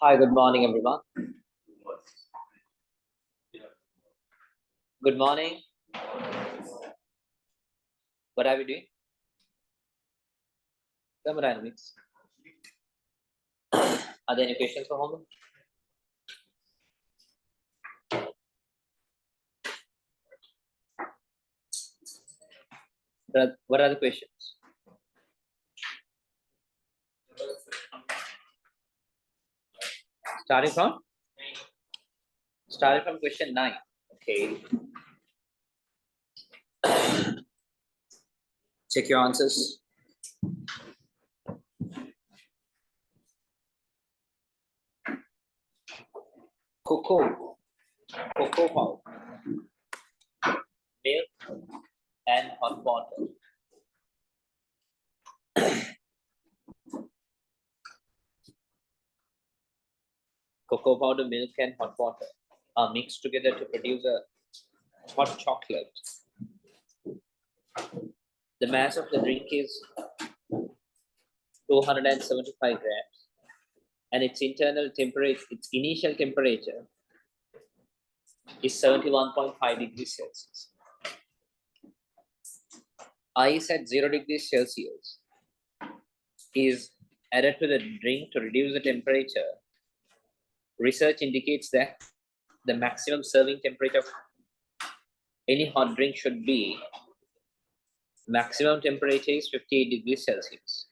Hi, good morning, everyone. Good morning. What are we doing? Thermodynamics. Are there any questions for homework? What are the questions? Starting from question 9. Okay. Check your answers. Cocoa powder, milk, and hot water. Cocoa powder, milk, and hot water are mixed together to produce a hot chocolate. The mass of the drink is 275 grams, and its initial temperature is 71.5 degrees Celsius. Ice at 0 degrees Celsius is added to the drink to reduce the temperature. Research indicates that the maximum serving temperature of any hot drink should be maximum temperature is 58 degrees Celsius.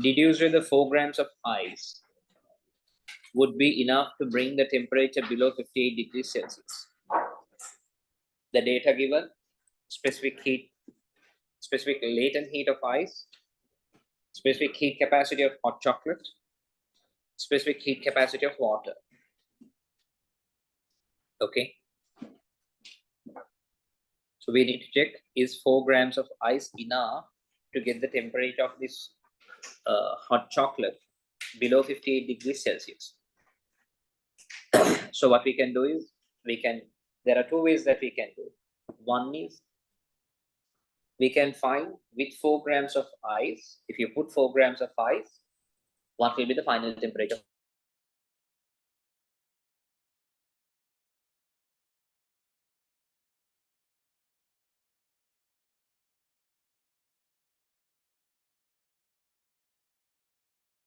Deduced with the 4 grams of ice would be enough to bring the temperature below 58 degrees Celsius. The data given: specific latent heat of ice, specific heat capacity of hot chocolate, specific heat capacity of water. Okay. So we need to check, is 4 grams of ice enough to get the temperature of this hot chocolate below 58 degrees Celsius. So what we can do is, there are 2 ways that we can do. One is, we can find with 4 grams of ice, if you put 4 grams of ice, what will be the final temperature?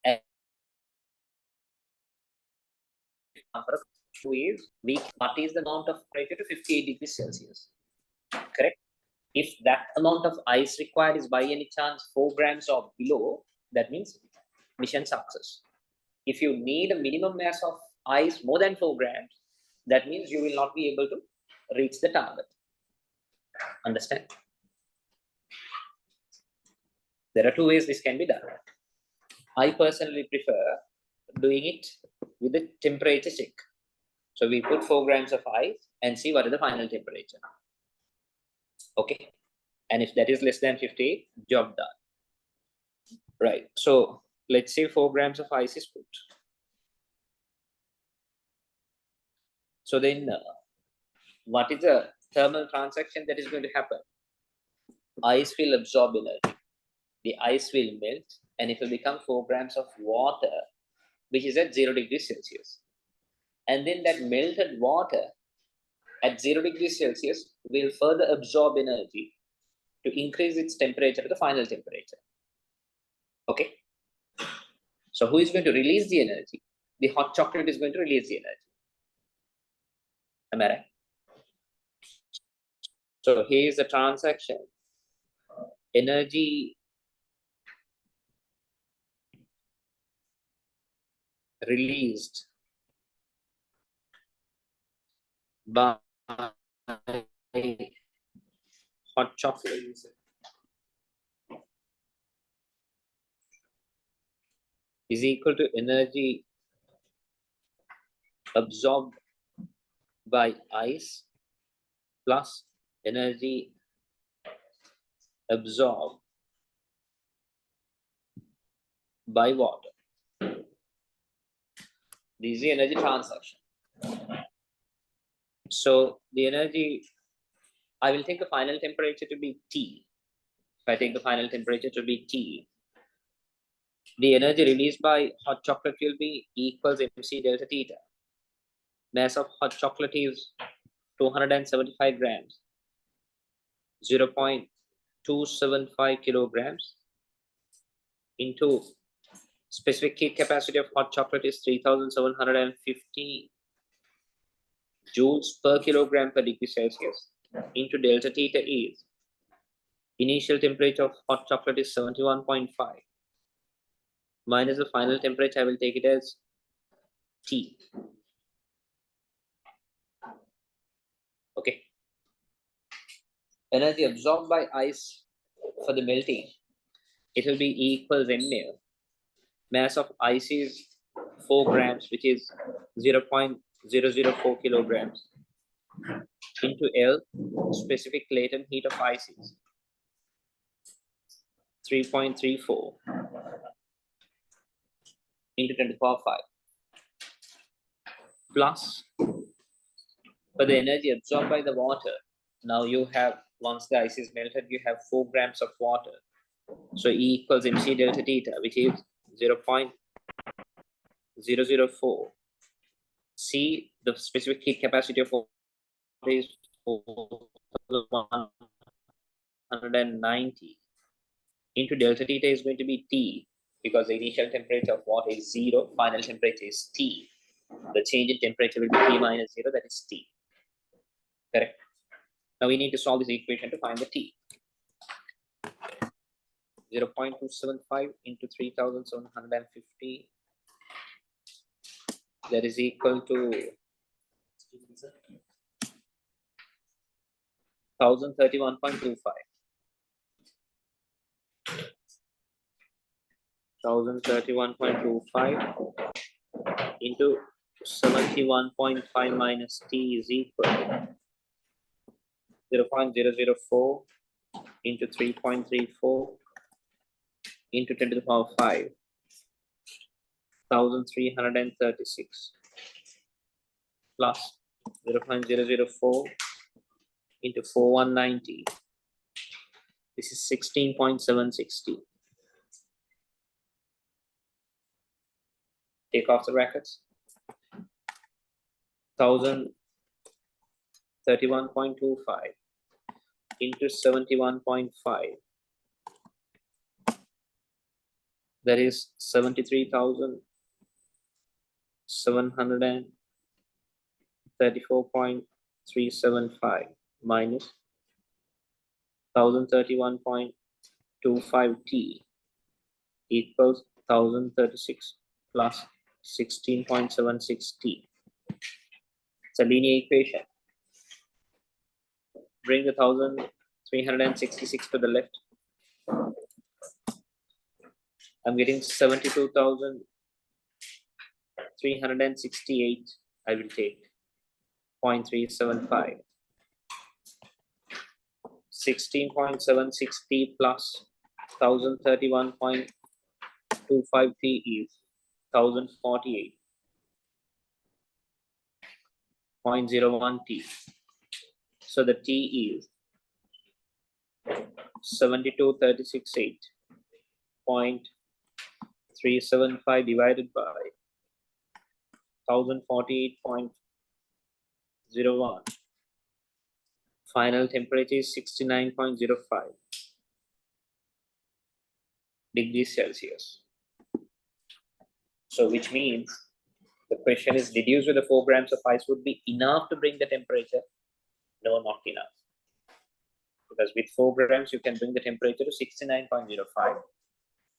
And what is the amount of temperature to 58 degrees Celsius? Correct? If that amount of ice required is by any chance 4 grams or below, that means mission success. If you need a minimum mass of ice more than 4 grams, that means you will not be able to reach the target. Understand? There are 2 ways this can be done. I personally prefer doing it with the temperature check. So we put 4 grams of ice and see what is the final temperature. Okay. And if that is less than 50, job done. Right. So let's say 4 grams of ice is put. So then what is the thermal transaction that is going to happen? Ice will absorb energy. The ice will melt and it will become 4 grams of water, which is at 0 degrees Celsius. And then that melted water at 0 degrees Celsius will further absorb energy to increase its temperature to the final temperature. Okay. So who is going to release the energy? The hot chocolate is going to release the energy. Am I right? So here is the transaction. Energy released by hot chocolate is equal to energy absorbed by ice plus energy absorbed by water. This is the energy transaction. So the energy, I will take the final temperature to be T. If I take the final temperature to be T, The energy released by hot chocolate will be equals mc delta theta. Mass of hot chocolate is 275 grams, 0.275 kilograms into specific heat capacity of hot chocolate is 3750 joules per kilogram per degree Celsius into delta theta is initial temperature of hot chocolate is 71.5 minus the final temperature. I will take it as T. Okay. Energy absorbed by ice for the melting, it will be equals ml. Mass of ice is 4 grams, which is 0.004 kilograms into L, specific latent heat of ice is 3.34 into 10 to the power 5 plus for the energy absorbed by the water. Now you have, once the ice is melted, you have 4 grams of water. So E equals mc delta theta, which is 0.004. C, the specific heat capacity of water is 190 into delta theta is going to be T, because the initial temperature of water is 0, final temperature is T. The change in temperature will be T minus 0, that is T. Correct. Now we need to solve this equation to find the T. 0.275 into 3750, that is equal to 1031.25. 1031.25 into 71.5 minus T is equal to 0.004 into 3.34 into 10 to the power 5, 1336 plus 0.004 into 4190. This is 16.760. Take off the brackets. 1031.25 into 71.5. That is 73,734.375 minus 1031.25 T equals 1036 plus 16.76 T. It's a linear equation. Bring the 1366 to the left. I'm getting 72,368. I will take 0.375. 16.76 T plus 1031.25 T is 1048.01 T. So the T is 72,368.375 divided by 1048.01. Final temperature is 69.05 degrees Celsius. So which means the question is, reduced with the 4 grams of ice would be enough to bring the temperature? No, not enough. Because with 4 grams, you can bring the temperature to 69.05.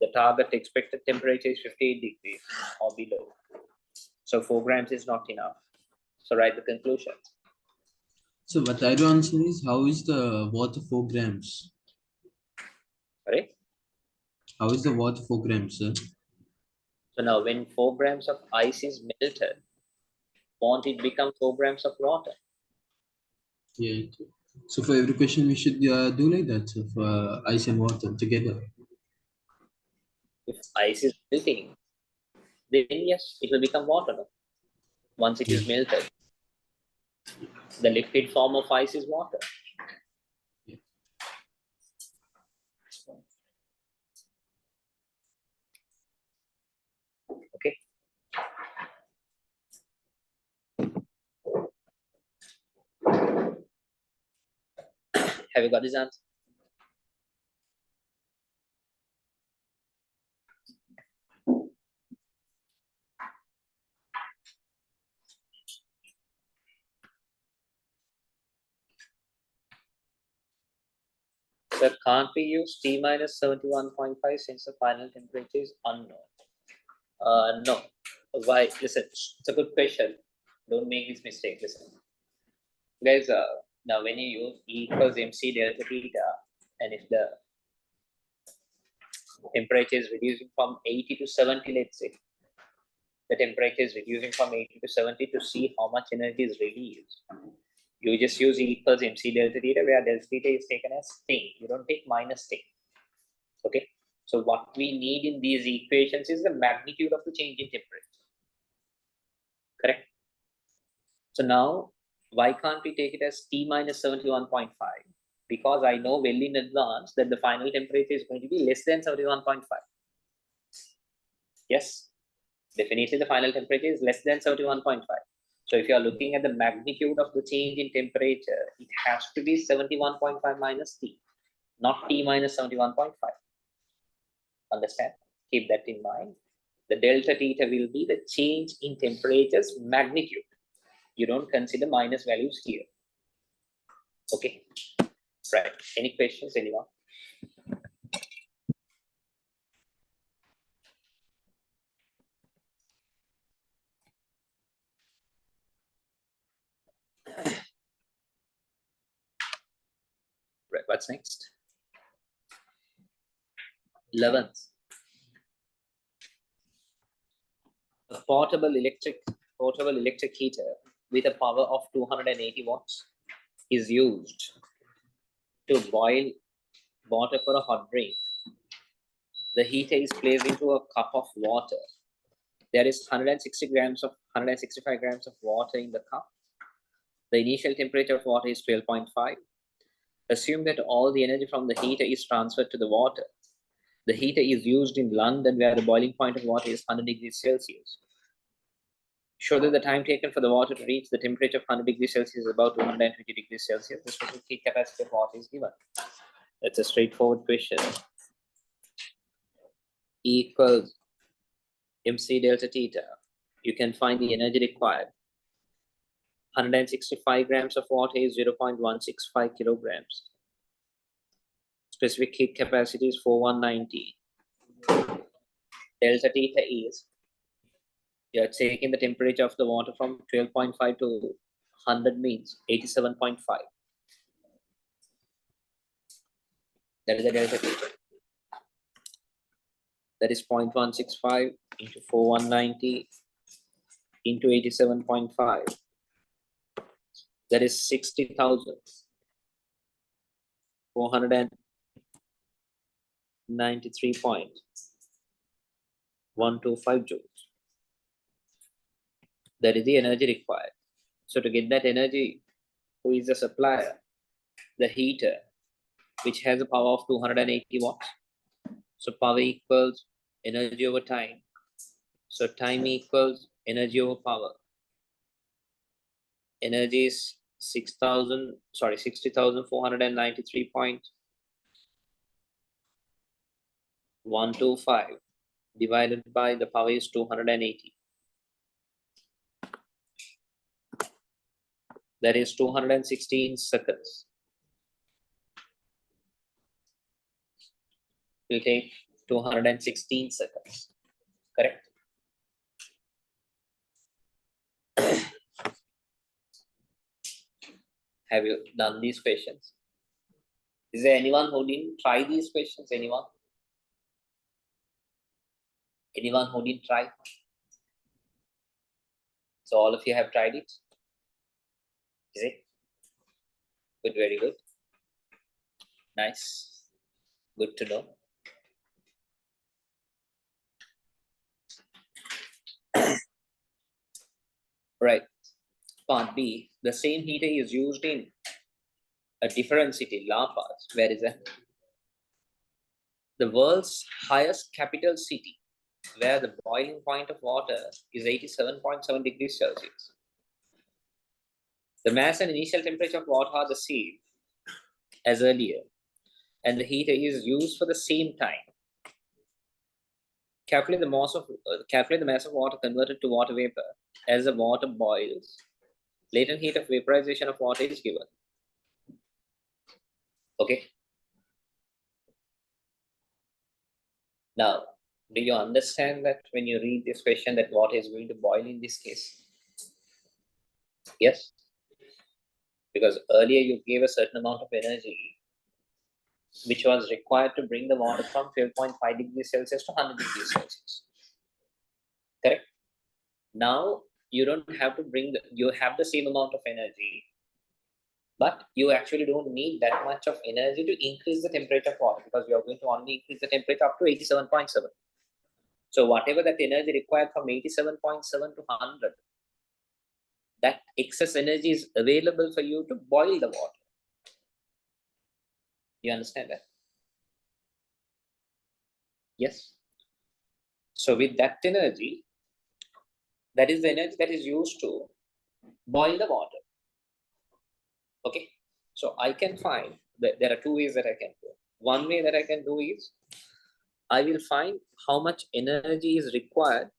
The target expected temperature is 58 degrees or below. So 4 grams is not enough. So write the conclusion. So what I don't answer is, how is the water 4 grams? Right? How is the water 4 grams, sir? So now when 4 grams of ice is melted, won't it become 4 grams of water? Yeah. So for every question, we should do like that, sir, for ice and water together. If ice is melting, then yes, it will become water. Once it is melted, the liquid form of ice is water. Have you got this answer? So can't we use T minus 71.5 since the final temperature is unknown? No. Why? Listen, it's a good question. Don't make this mistake. Listen, guys. Now when you use E equals MC delta theta, and if the temperature is reducing from 80 to 70, let's say, the temperature is reducing from 80 to 70 to see how much energy is really used. You just use E equals MC delta theta, where delta theta is taken as thing. You don't take minus thing. Okay. So what we need in these equations is the magnitude of the change in temperature. Correct. So now, why can't we take it as T minus 71.5? Because I know well in advance that the final temperature is going to be less than 71.5. Yes, definitely the final temperature is less than 71.5. So if you are looking at the magnitude of the change in temperature, it has to be 71.5 minus T, not T minus 71.5. Understand? Keep that in mind. The delta theta will be the change in temperature's magnitude. You don't consider minus values here. Okay. Right. Any questions, anyone? Right. What's next? 11th. A portable electric heater with a power of 280 watts is used to boil water for a hot drink. The heater is placed into a cup of water. There is 165 grams of water in the cup. The initial temperature of water is 12.5. Assume that all the energy from the heater is transferred to the water. The heater is used in London, where the boiling point of water is 100 degrees Celsius. Show that the time taken for the water to reach the temperature of 100 degrees Celsius is about 220 degrees Celsius. The specific heat capacity of water is given. That's a straightforward question. E equals MC delta theta. You can find the energy required. 165 grams of water is 0.165 kilograms. Specific heat capacity is 4190. Delta theta is, you're taking the temperature of the water from 12.5 to 100 means 87.5. That is the delta theta. That is 0.165 into 4190 into 87.5. That is 60,493.125 joules. That is the energy required. So to get that energy, who is the supplier? The heater, which has a power of 280 watts. So power equals energy over time. So time equals energy over power. Energy is 60,493.125 divided by the power is 280. That is 216 seconds. Will take 216 seconds. Correct? Have you done these questions? Is there anyone who didn't try these questions? Anyone? Anyone who didn't try? So all of you have tried it? Is it? Good, very good. Nice. Good to know. Right. Part B, the same heater is used in a different city, La Paz. Where is that? The world's highest capital city, where the boiling point of water is 87.7 degrees Celsius. The mass and initial temperature of water are the same. as earlier, and the heater is used for the same time. Calculate the mass of water converted to water vapor as the water boils. Latent heat of vaporization of water is given. Okay. Now, do you understand that when you read this question that water is going to boil in this case? Yes. Because earlier you gave a certain amount of energy which was required to bring the water from 12.5 degrees Celsius to 100 degrees Celsius. Correct? Now you don't have to you have the same amount of energy, but you actually don't need that much of energy to increase the temperature of water, because you are going to only increase the temperature up to 87.7. So whatever that energy required from 87.7 to 100, that excess energy is available for you to boil the water. You understand that? Yes. So with that energy, that is the energy that is used to boil the water. Okay. So I can find that there are two ways that I can do. One way that I can do is I will find how much energy is required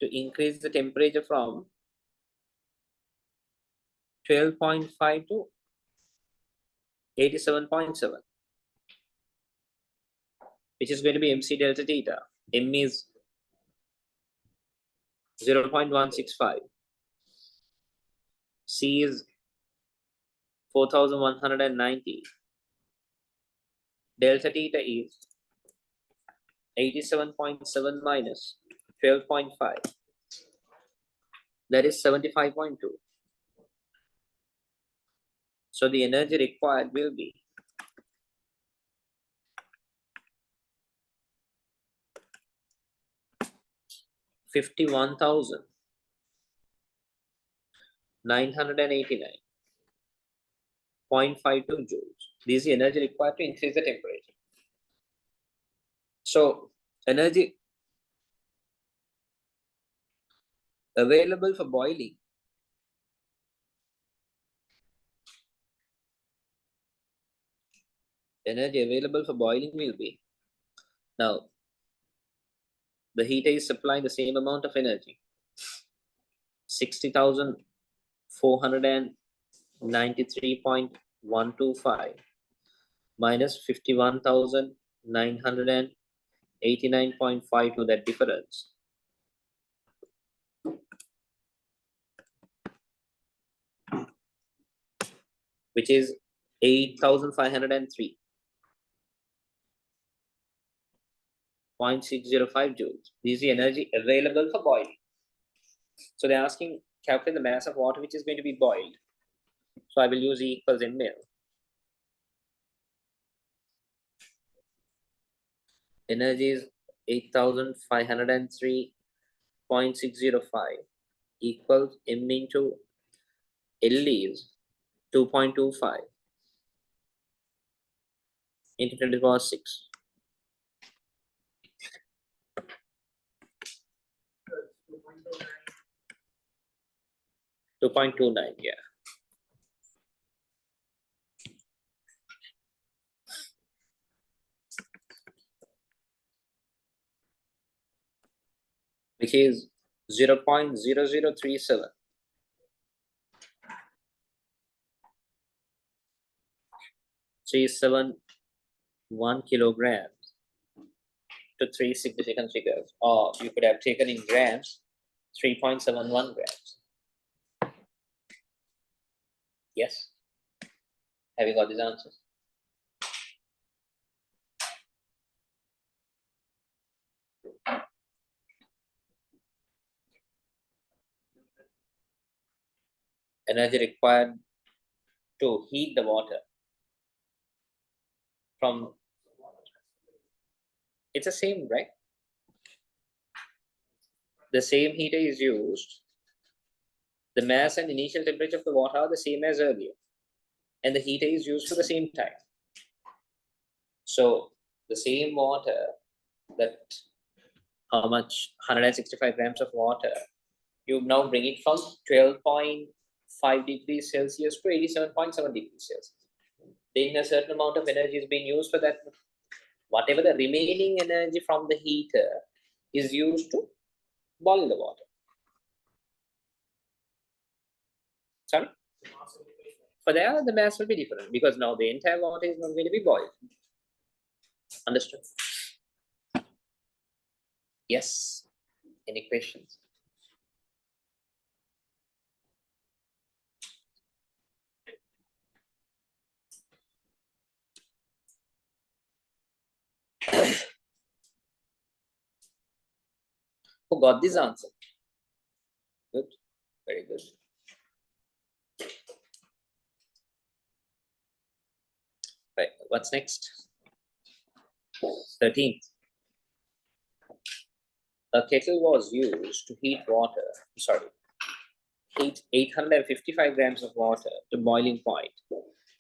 to increase the temperature from 12.5 to 87.7, which is going to be MC delta theta. M is 0.165. C is 4190. Delta theta is 87.7 minus 12.5. That is 75.2. So the energy required will be 51,989.52 joules. This is the energy required to increase the temperature. So energy available for boiling will be, now the heater is supplying the same amount of energy, 60,493.125 minus 51,989.52, that difference. Which is 8,503.605 joules. This is the energy available for boiling. So they're asking, calculate the mass of water which is going to be boiled. So I will use E equals ml. Energy is 8,503.605 equals M into L is 2.25 into 10 to the power 6. 2.29, yeah. Which is 0.0037. 371 kilograms to three significant figures, or you could have taken in grams, 3.71 grams. Yes. Have you got these answers? Energy required to heat the water from, it's the same, right? The same heater is used. The mass and initial temperature of the water are the same as earlier, and the heater is used for the same time. So the same water, that how much, 165 grams of water You now bring it from 12.5 degrees Celsius to 87.7 degrees Celsius. Then a certain amount of energy is being used for that. Whatever the remaining energy from the heater is used to boil the water. Sorry? For there, the mass will be different because now the entire water is not going to be boiled. Understood? Yes. Any questions? Who got this answer? Good. Very good. Right. What's next? 13th. A kettle was used to heat water. Sorry. Heat 855 grams of water to boiling point.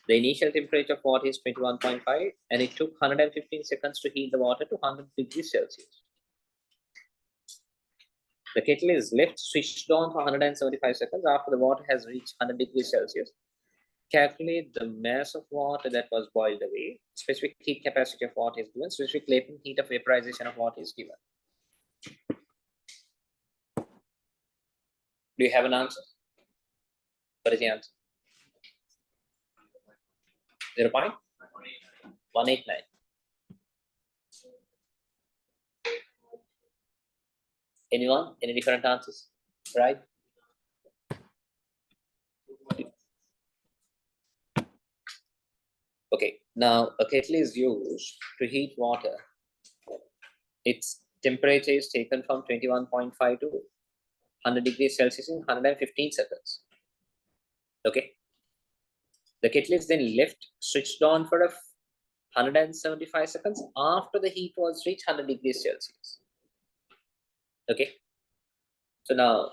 The initial temperature of water is 21.5 and it took 115 seconds to heat the water to 100 degrees Celsius. The kettle is left switched on for 175 seconds after the water has reached 100 degrees Celsius. Calculate the mass of water that was boiled away. Specific heat capacity of water is given. Specific latent heat of vaporization of water is given. Do you have an answer? What is the answer? 0.189. Anyone? Any different answers? Right? Okay, now a kettle is used to heat water. Its temperature is taken from 21.5 to 100 degrees Celsius in 115 seconds. Okay. The kettle is then left switched on for 175 seconds after the heat was reached 100 degrees Celsius. Okay. So now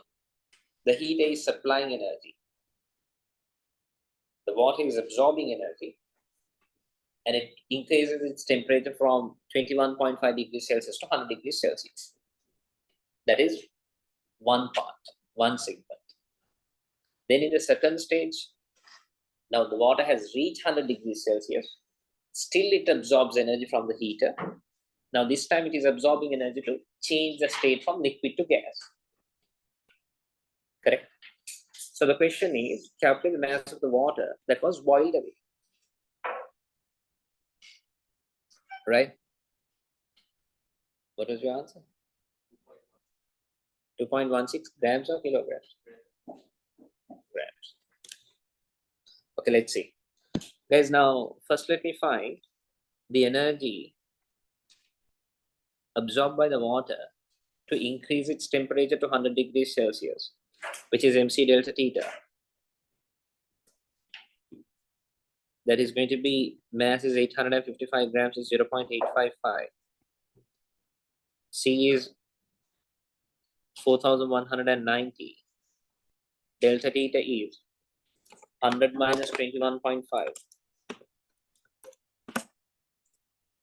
the heater is supplying energy. The water is absorbing energy and it increases its temperature from 21.5 degrees Celsius to 100 degrees Celsius. That is one part, one segment. Then in the second stage, now the water has reached 100 degrees Celsius. Still it absorbs energy from the heater. Now this time it is absorbing energy to change the state from liquid to gas. Correct? So the question is, calculate the mass of the water that was boiled away. Right? What was your answer? 2.16 grams or kilograms? Grams. Okay, let's see. Guys, now first let me find the energy absorbed by the water to increase its temperature to 100 degrees Celsius, which is MC delta theta. That is going to be, mass is 855 grams, is 0.855. C is 4190. Delta theta is 100 minus 21.5.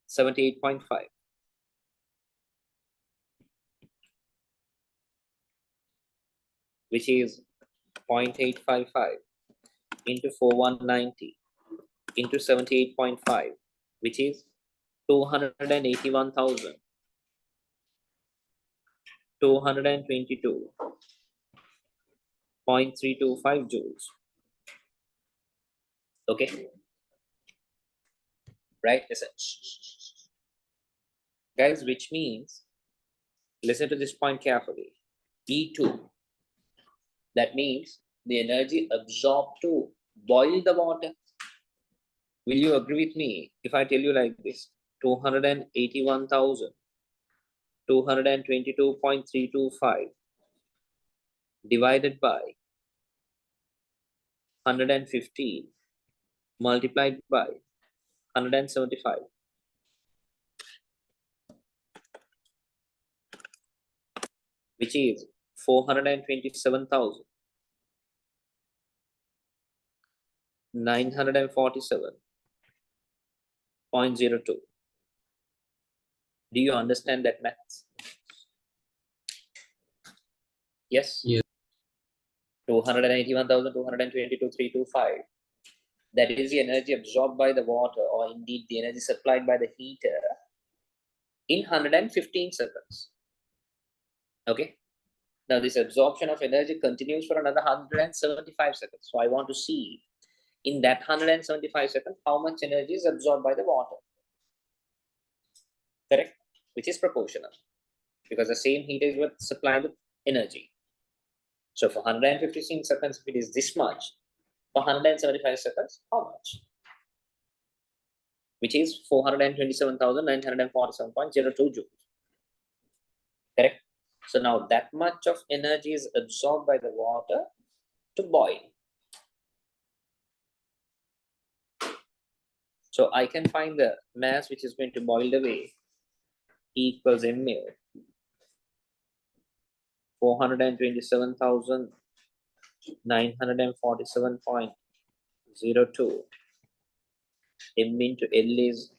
78.5. Which is 0.855 into 4190 into 78.5, which is 281,222.325 joules. Okay. Right? Listen. Guys, which means, listen to this point carefully. E2. That means the energy absorbed to boil the water. Will you agree with me if I tell you like this? 281,222.325 divided by 115 multiplied by 175. Which is 427,947.02. Do you understand that maths? Yes? Yes. 281,222,325. That is the energy absorbed by the water, or indeed the energy supplied by the heater in 115 seconds. Okay. Now this absorption of energy continues for another 175 seconds. So I want to see in that 175 seconds how much energy is absorbed by the water. Correct? Which is proportional, because the same heat is what supplying the energy. So for 115 seconds, if it is this much, for 175 seconds, how much? Which is 427,947.02 joules. Correct? So now that much of energy is absorbed by the water to boil. So I can find the mass which is going to boil away. E equals mu. 427,947.02. M into L is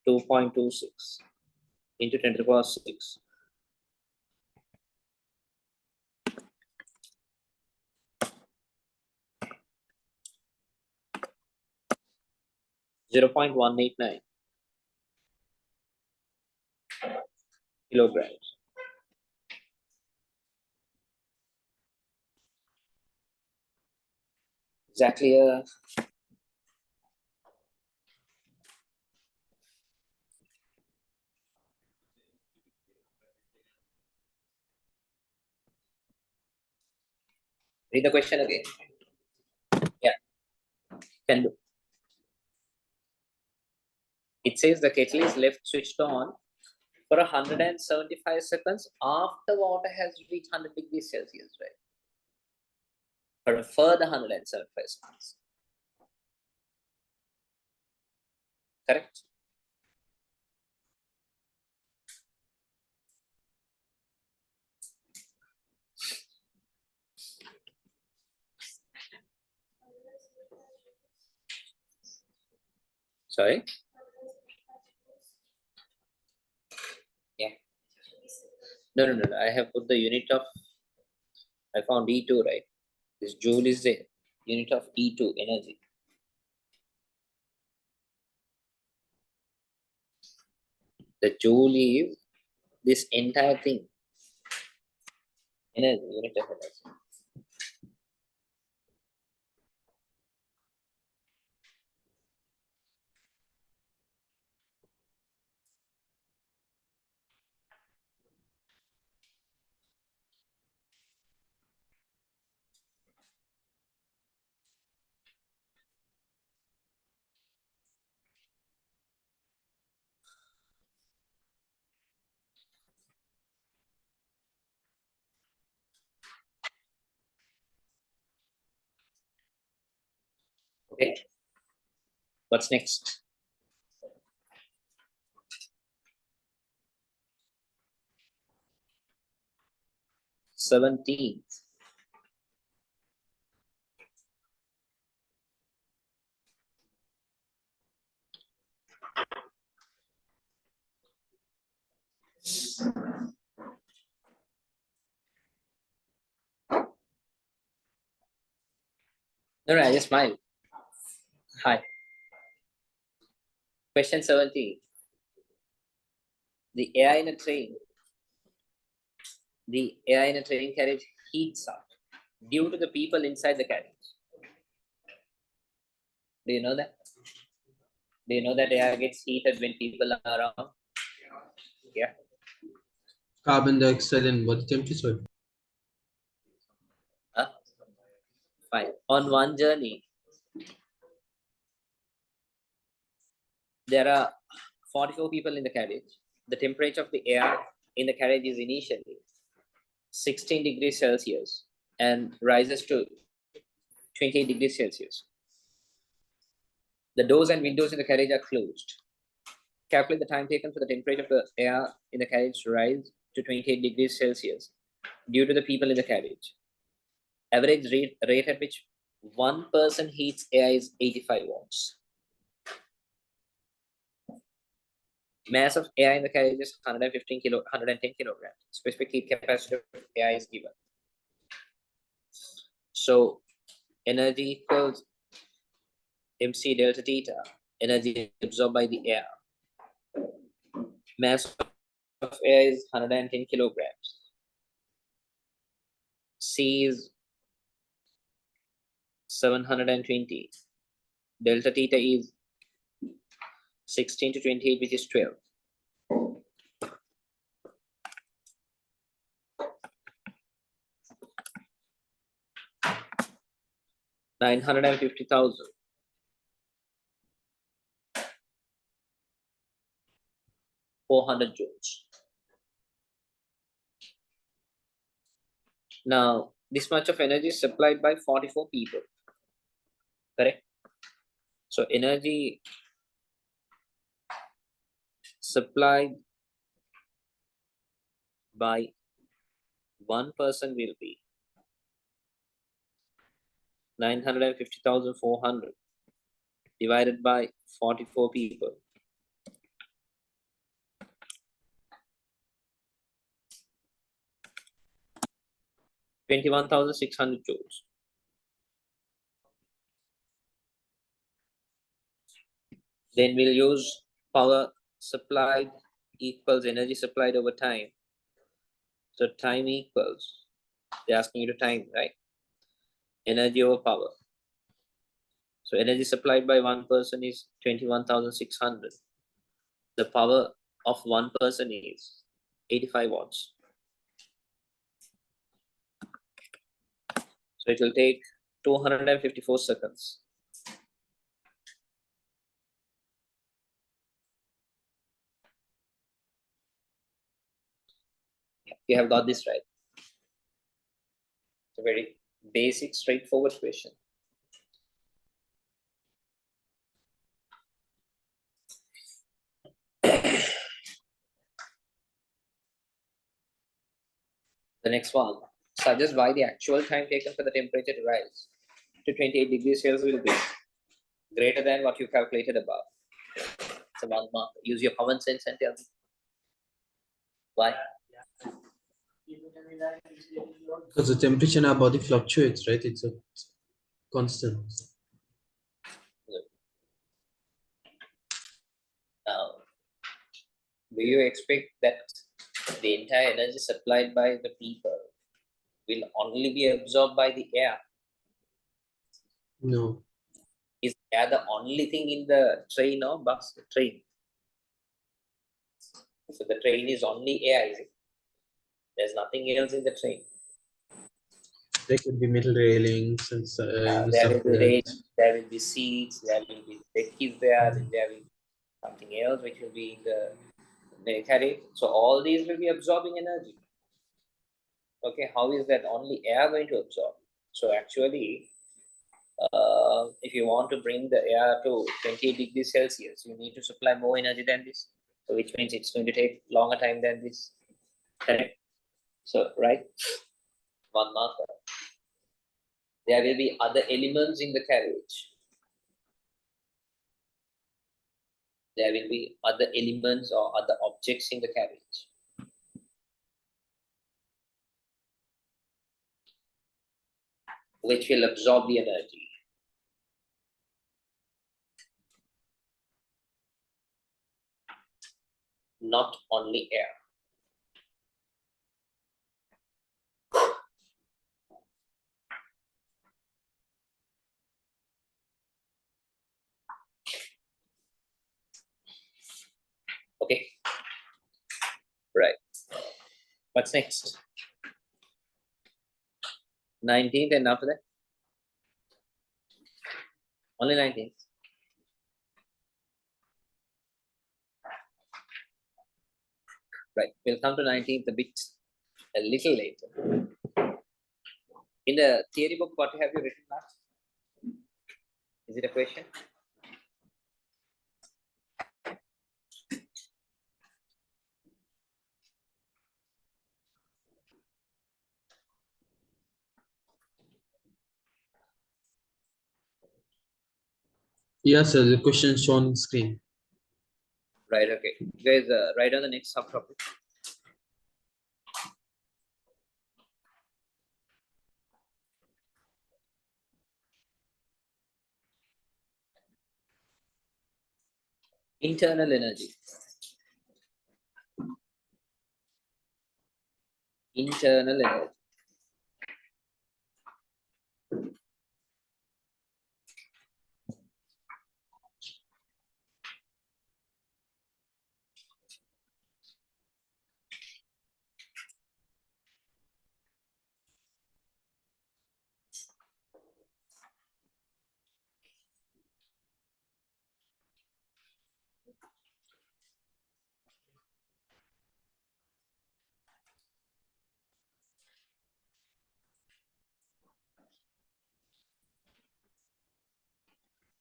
2.26 into 10 to the power 6. (0.189 kilograms). Exactly read the question again. Yeah, can do. It says the kettle is left switched on for 175 seconds after water has reached 100 degrees Celsius, right? For a further 175 seconds. Correct? Sorry? Yeah. No. I have put the unit of, I found E2, right? This joule is the unit of E2, energy. The joule is this entire thing. Energy, unit of energy. Okay. What's next? (17th). No, I just smiled. Hi. Question 17. The air in a train carriage heats up due to the people inside the carriage. Do you know that? Do you know that air gets heated when people are around? Yeah. Carbon dioxide and what temperature? Huh? Fine. On one journey, there are 44 people in the carriage. The temperature of the air in the carriage is initially 16 degrees Celsius and rises to 28 degrees Celsius. The doors and windows in the carriage are closed. Calculate the time taken for the temperature of the air in the carriage to rise to 28 degrees Celsius due to the people in the carriage. Average rate at which one person heats air is 85 watts. Mass of air in the carriage is 110 kilograms. Specific heat capacity of air is given. So energy equals mc delta theta, energy absorbed by the air. Mass of air is 110 kilograms. C is 720. Delta theta is 16 to 28, which is 12. $950,000. $400 joules. Now, this much of energy is supplied by 44 people. Correct? So, energy supplied by one person will be 950,400 divided by 44 people. 21,600 joules. Then we'll use power supplied equals energy supplied over time. So time equals, they're asking you to time, right? Energy over power. So energy supplied by one person is 21,600. The power of one person is 85 watts. So it will take 254 seconds. You have got this right. It's a very basic, straightforward question. The next one, suggest why the actual time taken for the temperature to rise to 28 degrees Celsius will be greater than what you calculated above. It's a 1 mark. Use your common sense and tell me. Why? Because the temperature in our body fluctuates, right? It's a constant. Now, do you expect that the entire energy supplied by the people will only be absorbed by the air? No. Is air the only thing in the train or bus? Train. So the train is only air, is it? There's nothing else in the train. There could be metal railings and There will be rail, there will be seats, there will be deckies there, and there will be something else which will be in the carriage. So all these will be absorbing energy. Okay, how is that only air going to absorb? So actually, if you want to bring the air to 20 degrees Celsius, you need to supply more energy than this. So which means it's going to take longer time than this. Correct? So, right? 1 marker. There will be other elements in the carriage. There will be other elements or other objects in the carriage. Which will absorb the energy. Not only air. Okay. Right. What's next? 19th and after that? Only 19th. Right. We'll come to 19th a little later. In the theory book, what have you written last? Is it a question? Yes, sir. The question is shown on screen. Right, okay. Guys, write on the next subtopic. internal energy. Internal energy.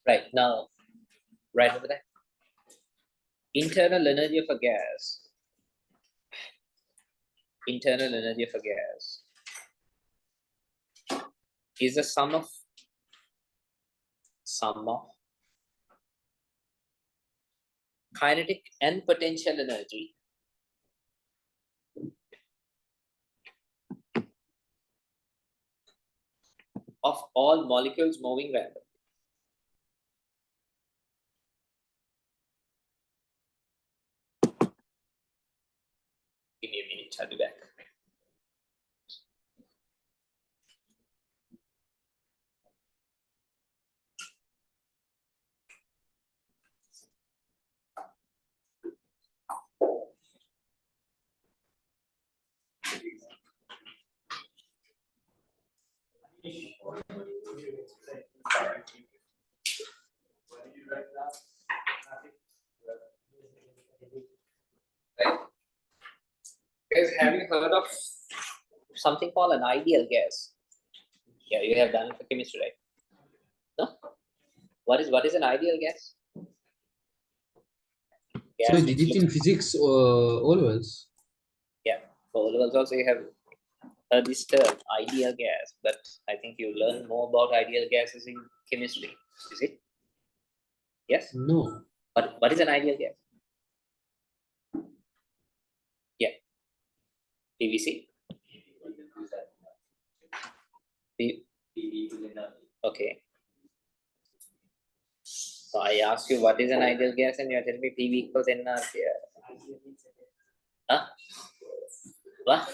Right now, right over there. Internal energy of a gas. Internal energy of a gas is the sum of kinetic and potential energy of all molecules moving randomly. Give me a minute, I'll be back. Right. Guys, have you heard of something called an ideal gas? Yeah, you have done it for chemistry, right? No? What is an ideal gas? So Gas did which it in looks, physics always? yeah. For levels also you have heard this term ideal gas, but I think you learn more about ideal gases in chemistry. Is it? Yes? No. But what is an ideal gas? Yeah. PVC? P- okay. So I ask you what is an ideal gas and you are telling me PV equals nRT. Huh? What?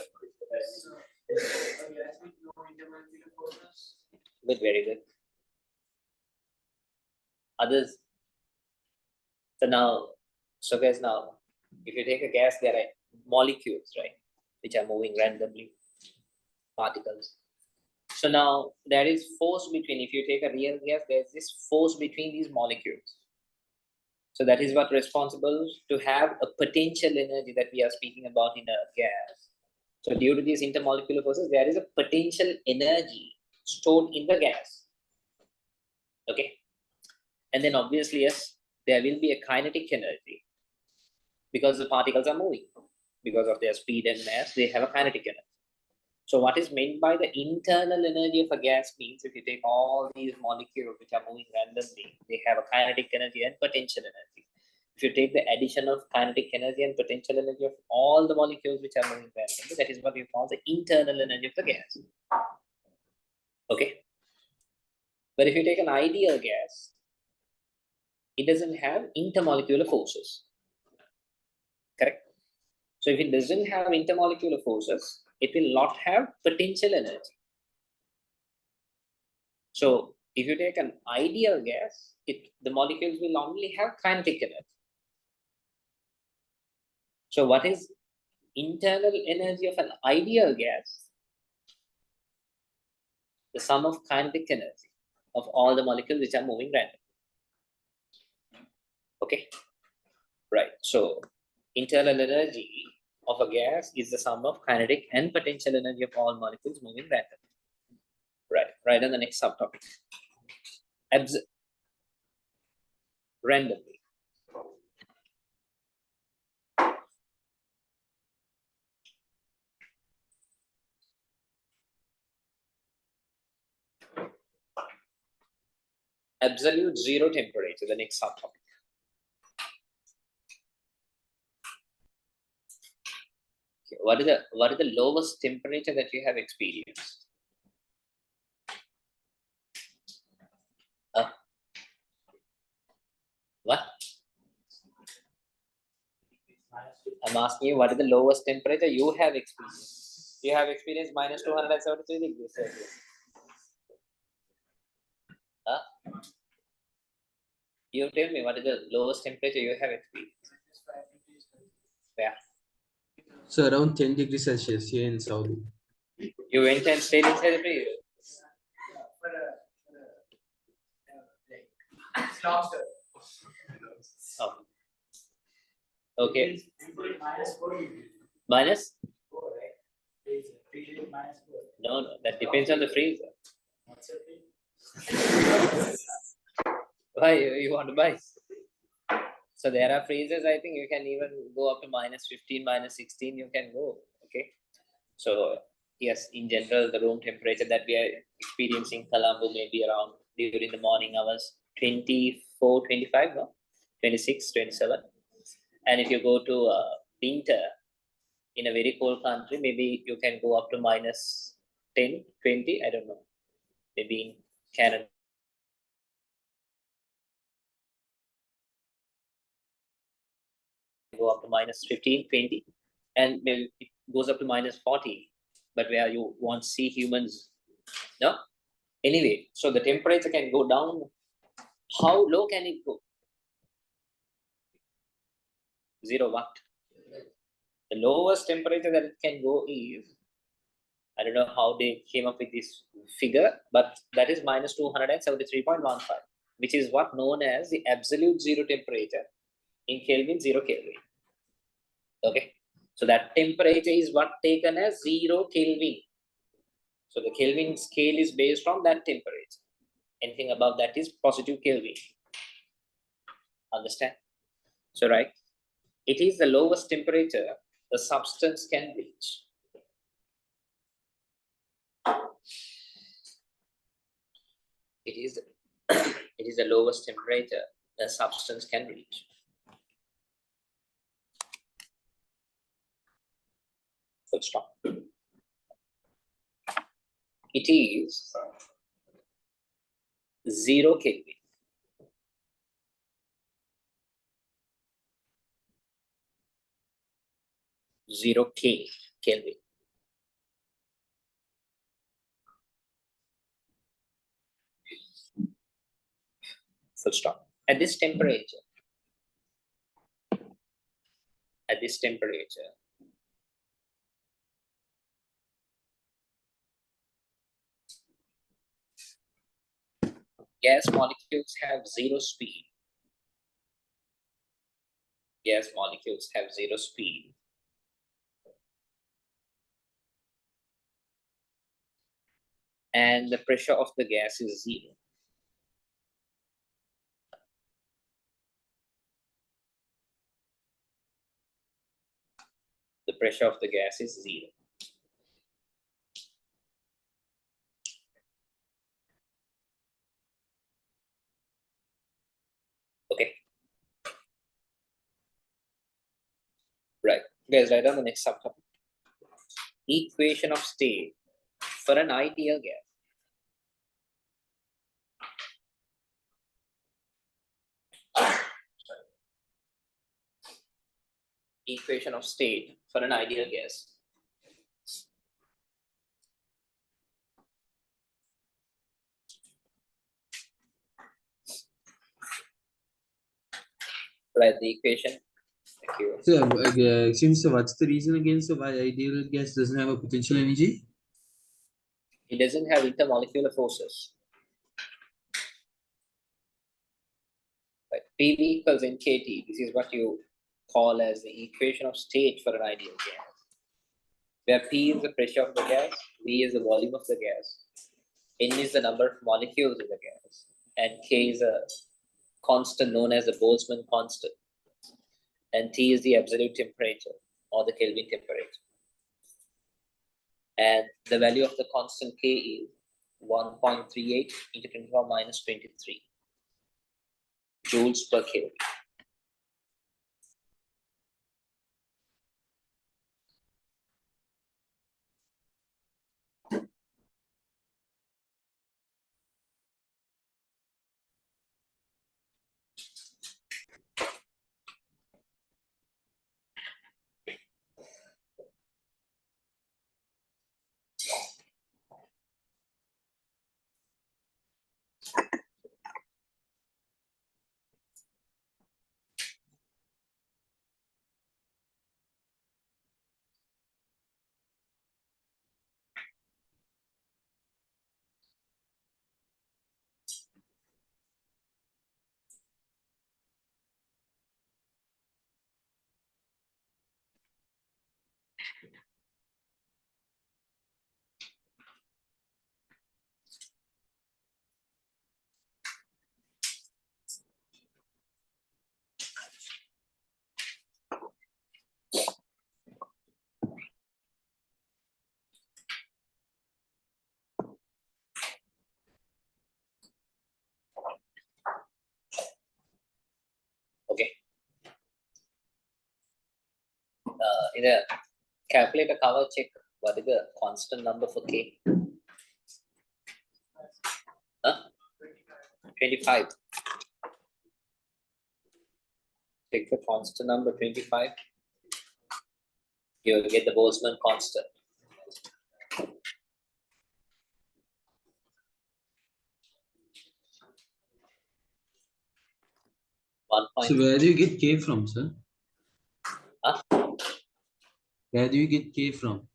Good, very good. Others. So now, so guys, now, if you take a gas, there are molecules, right, which are moving randomly, particles. So now there is force between, if you take a real gas, there's this force between these molecules. So that is what responsible to have a potential energy that we are speaking about in a gas. So due to these intermolecular forces, there is a potential energy stored in the gas. Okay. And then obviously, yes, there will be a kinetic energy because the particles are moving. Because of their speed and mass, they have a kinetic energy. So what is meant by the internal energy of a gas means if you take all these molecules which are moving randomly, they have a kinetic energy and potential energy. If you take the addition of kinetic energy and potential energy of all the molecules which are moving randomly, that is what we call the internal energy of the gas. Okay. But if you take an ideal gas, it doesn't have intermolecular forces. Correct? So if it doesn't have intermolecular forces, it will not have potential energy. So if you take an ideal gas, the molecules will only have kinetic energy. So what is internal energy of an ideal gas? The sum of kinetic energy of all the molecules which are moving randomly. Okay, right. So internal energy of a gas is the sum of kinetic and potential energy of all molecules moving randomly. Right on the next subtopic. Randomly. Absolute zero temperature, the next subtopic. Okay. What is the lowest temperature that you have experienced? What? I'm asking you, what is the lowest temperature you have experienced? You have experienced minus 273 degrees Celsius. Huh? You tell me, what is the lowest temperature you have experienced? Where? So around 10 degrees Celsius here in Saudi. You went and stayed inside the freezer. Oh. Okay. Minus? No, that depends on the freezer. Why you want to buy? So there are freezers, I think you can even go up to minus 15, minus 16, you can go. Okay. So yes, in general, the room temperature that we are experiencing Colombo may be around during the morning hours 24, 25, no? 26, 27. And if you go to winter in a very cold country, maybe you can go up to minus 10, 20, I don't know. Maybe in Canada. Go up to minus 15, 20, and maybe it goes up to minus 40, but where you won't see humans. No? Anyway, so the temperature can go down. How low can it go? 0 watt. The lowest temperature that it can go is, I don't know how they came up with this figure, but that is minus 273.15, which is what known as the absolute zero temperature in Kelvin, 0 Kelvin. Okay, so that temperature is what taken as 0 Kelvin. So the Kelvin scale is based on that temperature. Anything above that is positive Kelvin. Understand? So right, it is the lowest temperature the substance can reach. It is it is the lowest temperature the substance can reach. Full stop. It is 0 Kelvin. Zero Kelvin. Full stop. At this temperature, gas molecules have zero speed. Gas molecules have zero speed. And the pressure of the gas is 0. The pressure of the gas is 0. Okay. Right. Guys, write down the next subtopic. Equation of state for an ideal gas. Equation of state for an ideal gas. Write the equation. Thank you. So, since what's the reason again? So why ideal gas doesn't have a potential energy? It doesn't have intermolecular forces. Right. PV equals NKT. This is what you call as the equation of state for an ideal gas. Where P is the pressure of the gas, V is the volume of the gas, N is the number of molecules in the gas, and K is a constant known as the Boltzmann constant, and T is the absolute temperature or the Kelvin temperature. And the value of the constant K is 1.38 into 10 to the power minus 23 joules per Kelvin. Okay. In a calculator cover, check what is the constant number for K? Huh? 25. Take the constant number 25. You will get the Boltzmann constant. So where do you get K from, sir? Huh? Where do you get K from?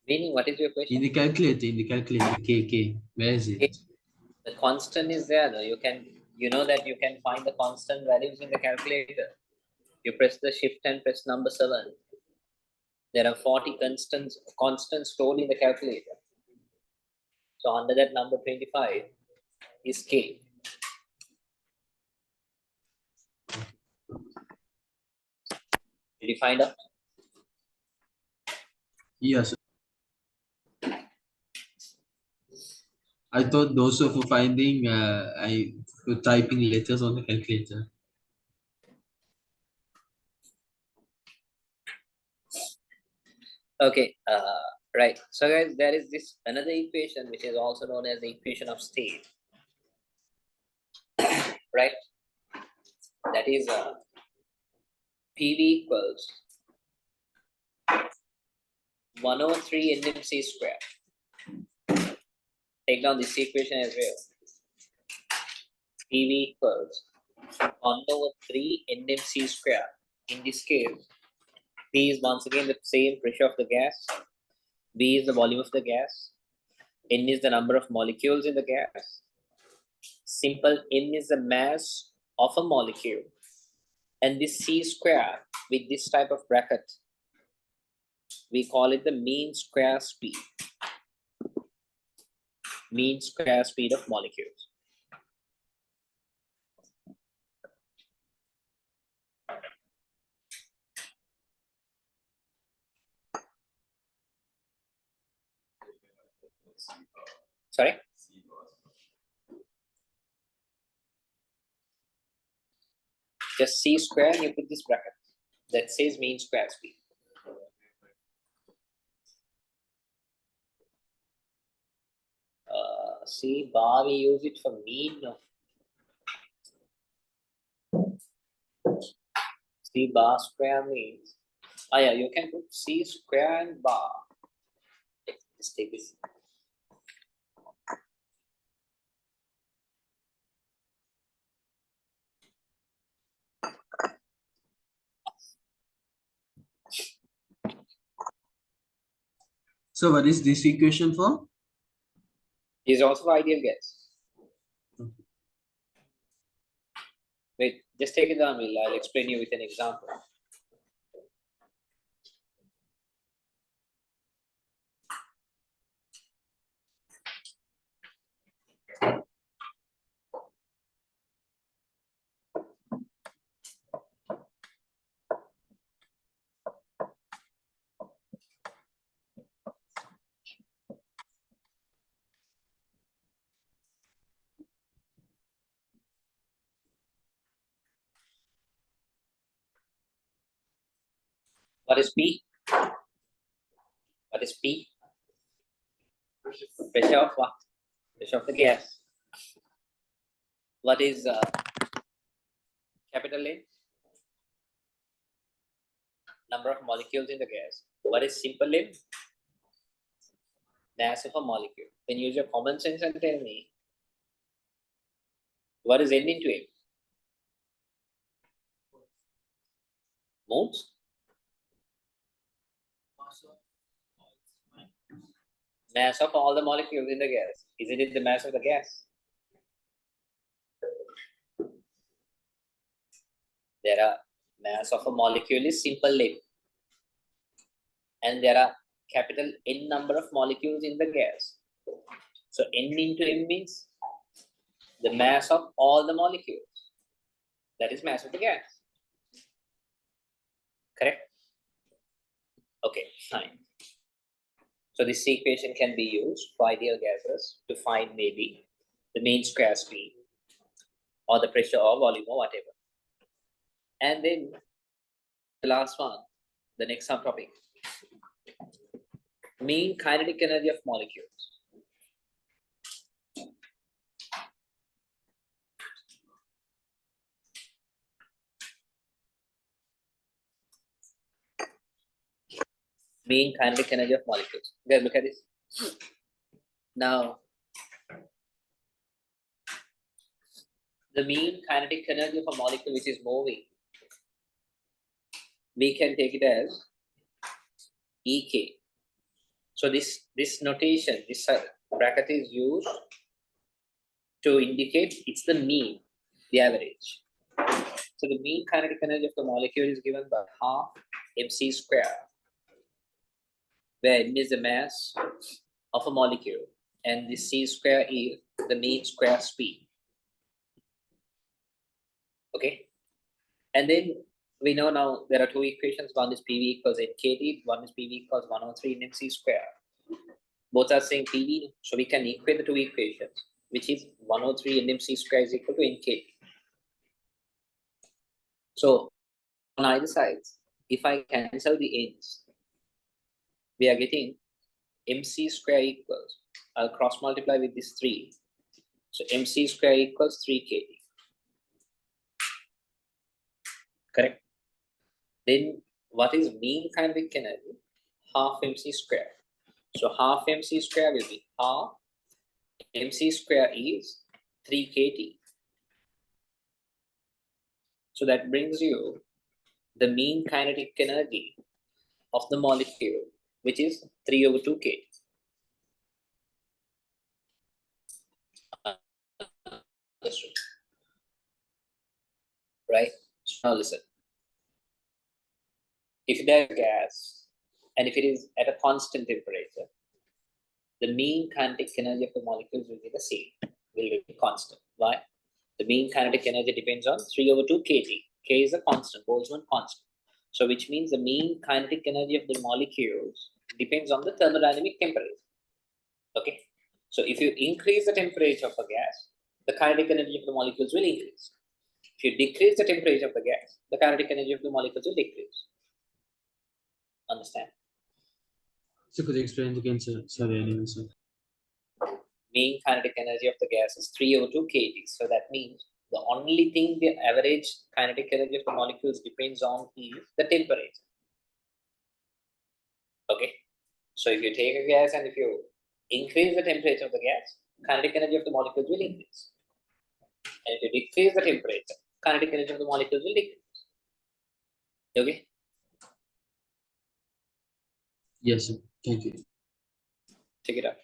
Meaning, what is your question? In the calculator, K. Where is it? The constant is there. No? You know that you can find the constant values in the calculator. You press the shift and press number 7. There are 40 constants stored in the calculator. So under that number 25 is K. Did you find out? Yes. I thought those were for finding, for typing letters on the calculator. Okay, right. So guys, there is this another equation which is also known as the equation of state, right? That is PV equals 1/3 NMC square. Take down this equation as well. PV equals 1/3 NMC square. In this case, P is once again the same pressure of the gas. V is the volume of the gas. N is the number of molecules in the gas. Simple N is the mass of a molecule. And this C square with this type of bracket, we call it the mean square speed. Mean square speed of molecules. Sorry? Just C square and you put this bracket that says mean square speed. C bar, we use it for mean. C bar square means, yeah, you can put C square and bar. Let's take this. So what is this equation for? Is also for ideal gas. Wait, just take it down, Will. I'll explain you with an example. What is P? What is P? Pressure of what? Pressure of the gas. What is capital N? Number of molecules in the gas. What is simple N? Mass of a molecule. Then use your common sense and tell me what is N into M? Moles? Mass of all the molecules in the gas. Isn't it the mass of the gas? There are Mass of a molecule is simple M. And there are capital N number of molecules in the gas. So N into M means the mass of all the molecules. That is mass of the gas. Correct? Okay, fine. So this equation can be used for ideal gases to find maybe the mean square speed or the pressure or volume or whatever. And then the last one, the next subtopic, mean kinetic energy of molecules. Mean kinetic energy of molecules. Guys, look at this. Now, the mean kinetic energy of a molecule which is moving, we can take it as EK. So this notation, this bracket is used to indicate it's the mean, the average. So the mean kinetic energy of the molecule is given by half mc square, where m is the mass of a molecule and the c square is the mean square speed. Okay, and then we know now there are two equations. One is PV equals NKT, one is PV equals 103 in mc square. Both are saying PV, so we can equate the two equations, which is 103 in mc square is equal to NKT. So on either sides, if I cancel the ends, we are getting mc square equals, I'll cross multiply with this 3. So mc square equals 3 kT. Correct? Then what is mean kinetic energy? Half mc square. So half mc square will be half mc square is 3 kT. So that brings you the mean kinetic energy of the molecule, which is 3 over 2 kT. Right? So now listen. If there's gas and if it is at a constant temperature, the mean kinetic energy of the molecules will be the same, will be constant. Why? The mean kinetic energy depends on 3 over 2 kT. K is a constant, Boltzmann constant. So which means the mean kinetic energy of the molecules depends on the thermodynamic temperature. Okay. So if you increase the temperature of a gas, the kinetic energy of the molecules will increase. If you decrease the temperature of the gas, the kinetic energy of the molecules will decrease. Understand? So could you explain it again, sir? Sorry, I didn't sir. Mean kinetic energy of the gas is 3 over 2 kT. So that means the only thing the average kinetic energy of the molecules depends on is the temperature. Okay. So if you take a gas and if you increase the temperature of the gas, kinetic energy of the molecules will increase. And if you decrease the temperature, kinetic energy of the molecules will decrease. Okay. Yes, sir. Thank you. Check it out.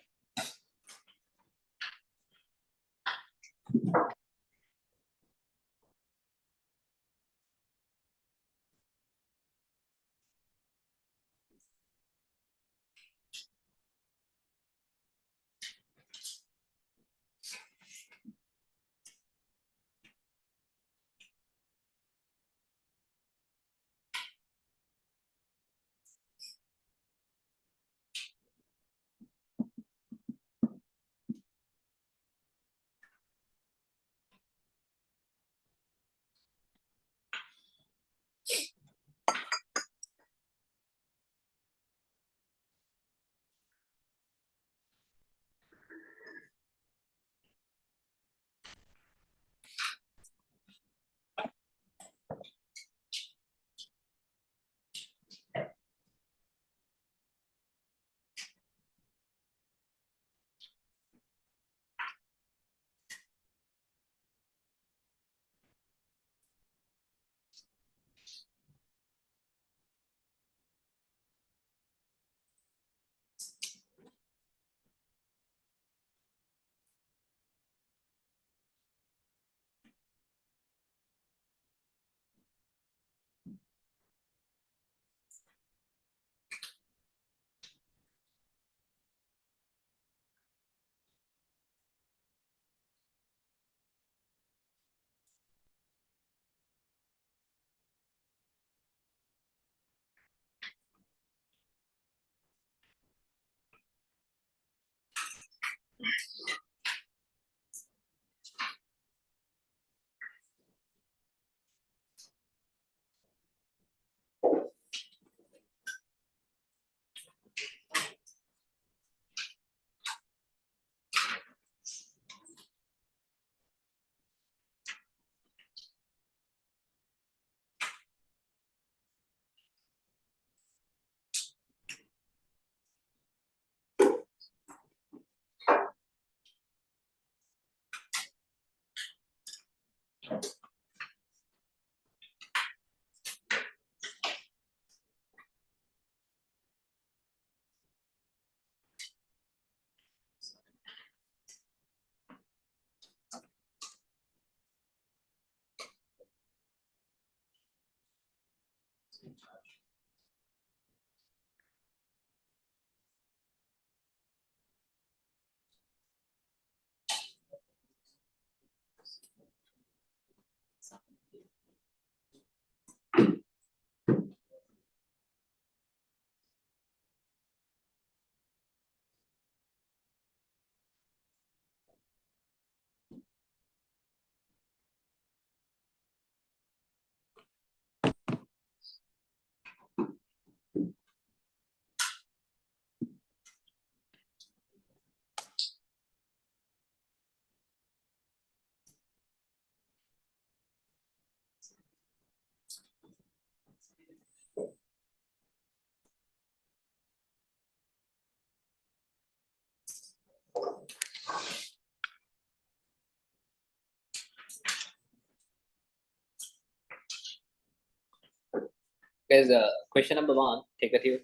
Guys, question number 1, take a tute.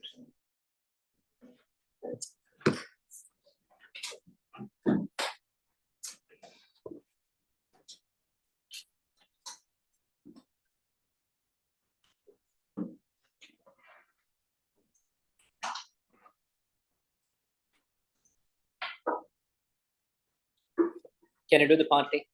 Can you do the partly?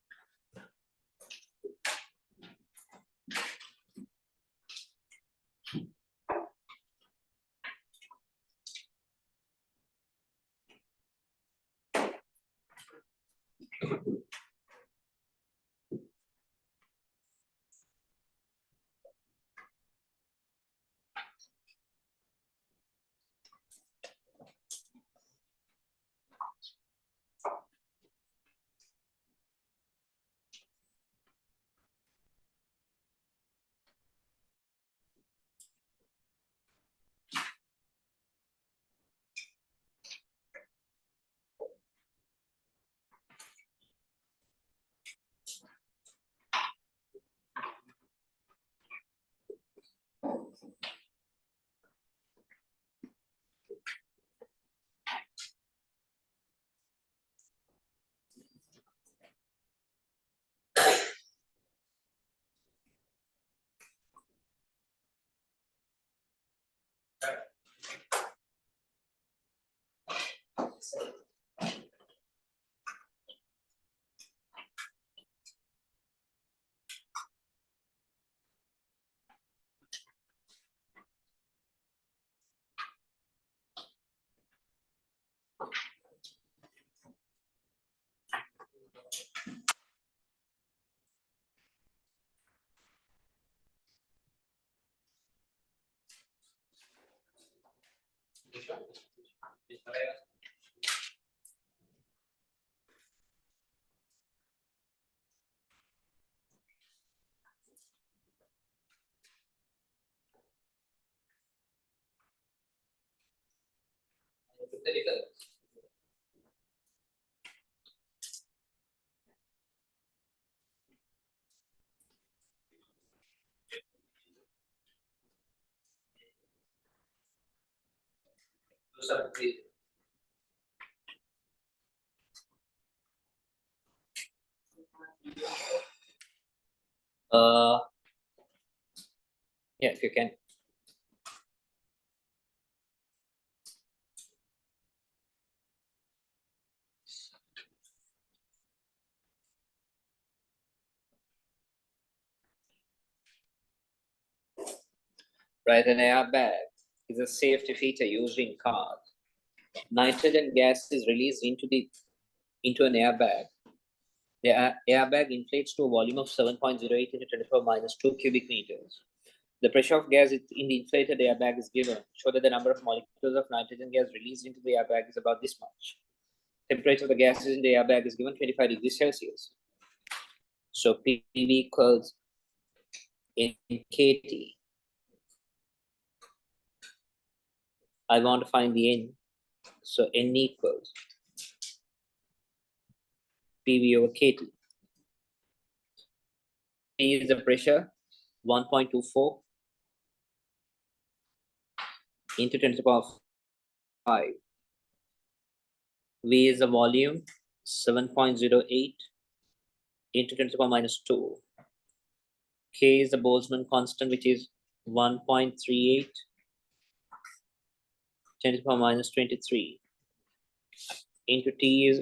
Uh, yeah, if you can. Right, an airbag is a safety feature used in cars. Nitrogen gas is released into an airbag. The airbag inflates to a volume of 7.08 into 24 minus 2 cubic meters. The pressure of gas in the inflated airbag is given. Show that the number of molecules of nitrogen gas released into the airbag is about this much. Temperature of the gases in the airbag is given 25 degrees Celsius. So PV equals in kT. I want to find the N. So N equals PV over kT. P is the pressure, 1.24 into 10 to the power 5. V is the volume, 7.08 into 10 to the power minus 2. K is the Boltzmann constant, which is 1.38 10 to the power minus 23 into T is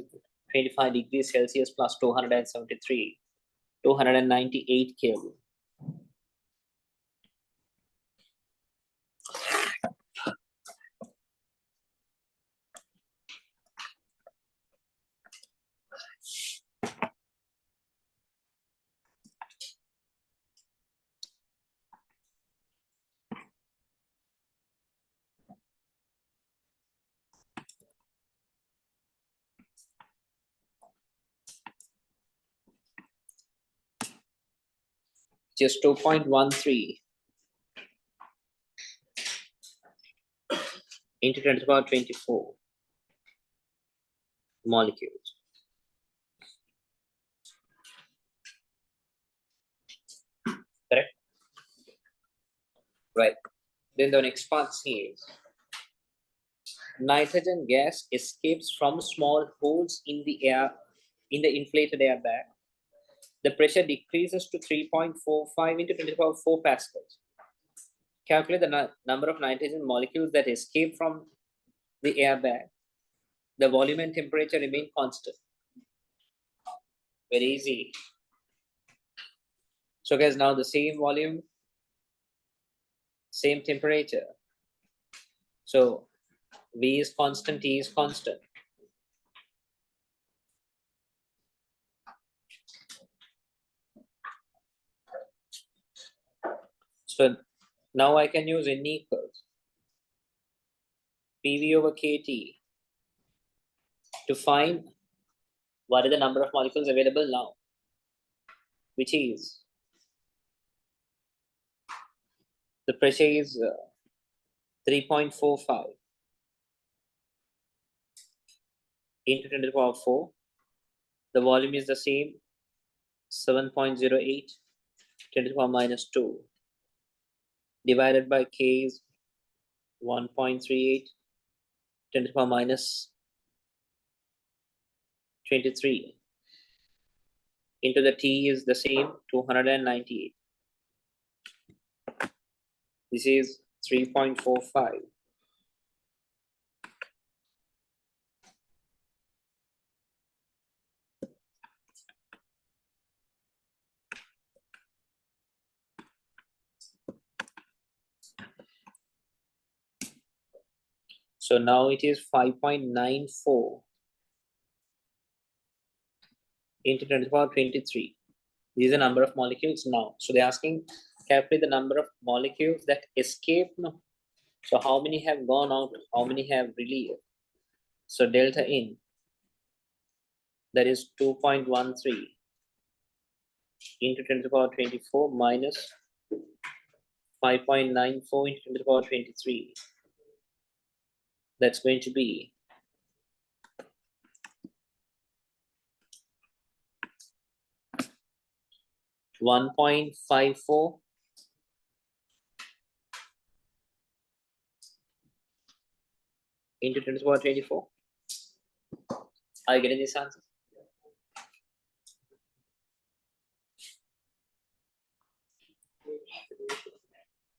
25 degrees Celsius plus 273, 298 Kelvin. Just 2.13 into 10 to the power 24 molecules. Correct? Right. Then the next part says nitrogen gas escapes from small holes in the air, in the inflated air bag. The pressure decreases to 3.45 into 10 to the power 4 pascals. Calculate the number of nitrogen molecules that escape from the air bag. The volume and temperature remain constant. Very easy. So guys, now the same volume, same temperature. So V is constant, T is constant. So now I can use N equals PV over KT to find what is the number of molecules available now, which is the pressure is 3.45 into 10 to the power 4. The volume is the same, 7.08 10 to the power minus 2 divided by K is 1.38 10 to the power minus 23 into the T is the same, 298. This is 3.45. So now it is 5.94 into 10 to the power 23. This is the number of molecules now. So they're asking, calculate the number of molecules that escape now. So how many have gone out? How many have relieved? So delta in, that is 2.13 into 10 to the power 24 minus 5.94 into 10 to the power 23. That's going to be 1.54 into 10 to the power 24. Are you getting this answer?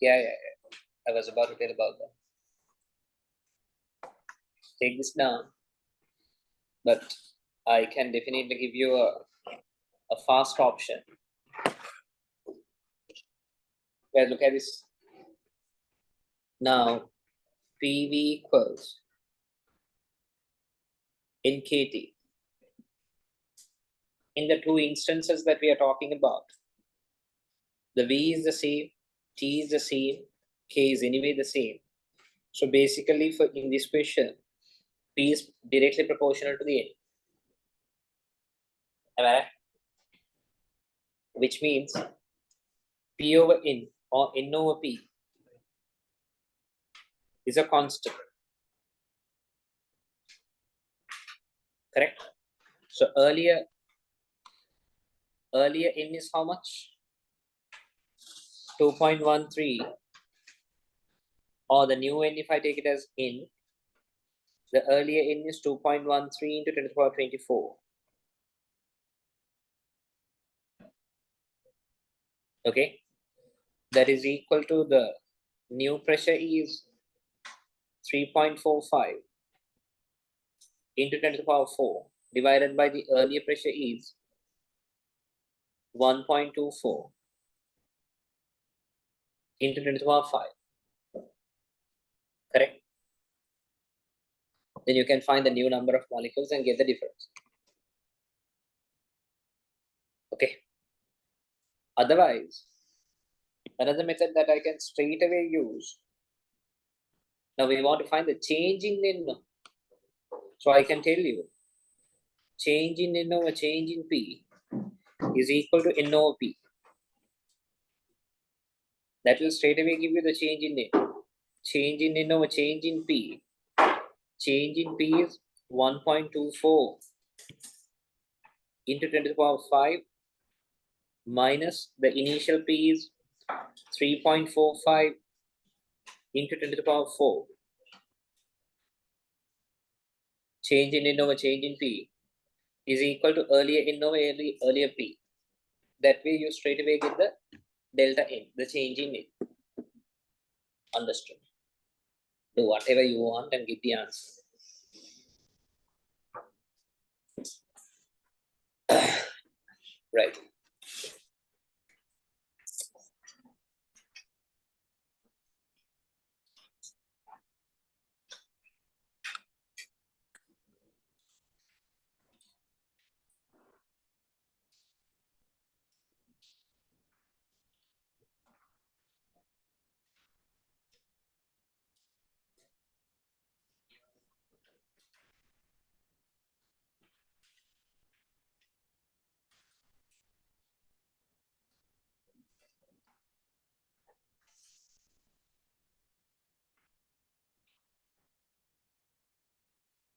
Yeah. I was about to tell about that. Take this down, but I can definitely give you a fast option. Guys, look at this. Now, PV equals NKT. In the two instances that we are talking about, the V is the same, T is the same, K is anyway the same. So basically, for in this question, P is directly proportional to the N. Am I right? Which means P over N or N over P is a constant. Correct? So earlier N is how much? 2.13, or the new n, if I take it as n, the earlier n is 2.13 into 10 to the power 24. Okay, that is equal to the new pressure is 3.45 into 10 to the power 4 divided by the earlier pressure is 1.24 into 10 to the power 5. Correct? Then you can find the new number of molecules and get the difference. Okay. Otherwise, another method that I can straight away use. Now we want to find the change in N. So I can tell you, change in N over change in P is equal to N over P. That will straight away give you the change in N. Change in N over change in P. Change in P is 1.24 into 10 to the power 5 minus the initial P is 3.45 into 10 to the power 4. Change in N over change in P is equal to earlier N over earlier P. That way you straight away get the delta N, the change in N. Understood? Do whatever you want and get the answer. Right.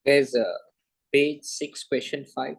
There's page 6, question 5.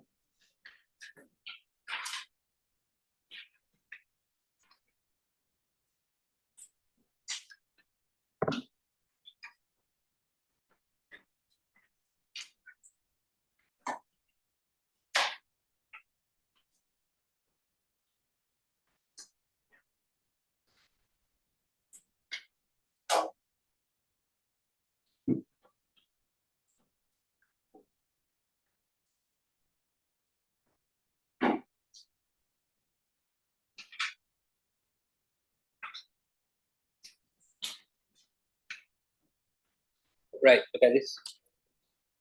Right, look at this.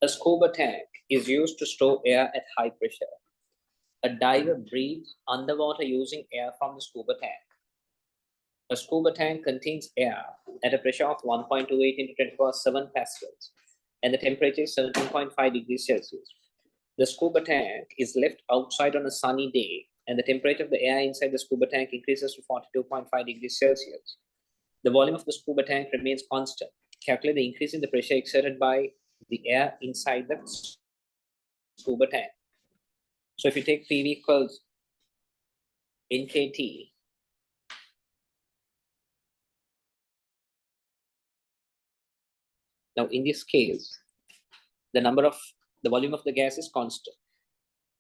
A scuba tank is used to store air at high pressure. A diver breathes underwater using air from the scuba tank. A scuba tank contains air at a pressure of 1.28 into 10 to the power 7 pascals, and the temperature is 17.5 degrees Celsius. The scuba tank is left outside on a sunny day, and the temperature of the air inside the scuba tank increases to 42.5 degrees Celsius. The volume of the scuba tank remains constant. Calculate the increase in the pressure exerted by the air inside the scuba tank. So if you take PV equals NKT, now in this case, the volume of the gas is constant.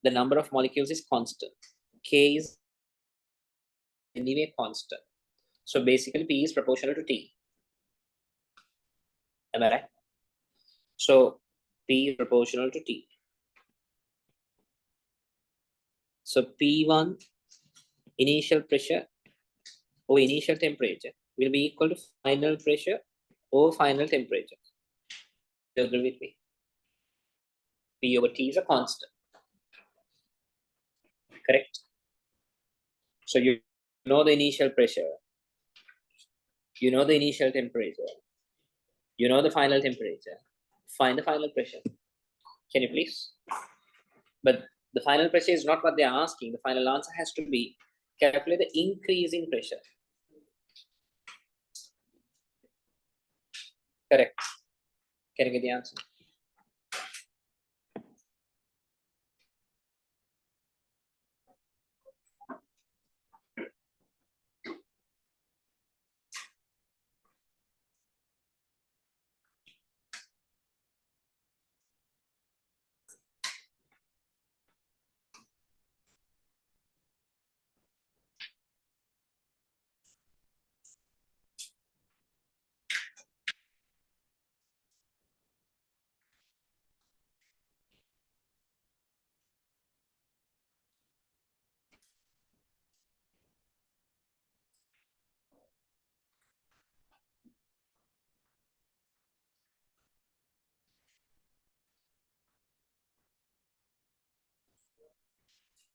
The number of molecules is constant. K is anyway constant. So basically P is proportional to T. Am I right? So P is proportional to T. So P1 initial pressure or initial temperature will be equal to final pressure or final temperature. Do you agree with me? P over T is a constant. Correct? So you know the initial pressure, you know the initial temperature, you know the final temperature. Find the final pressure. Can you please? But the final pressure is not what they are asking. The final answer has to be calculate the increase in pressure. Correct. Can you get the answer?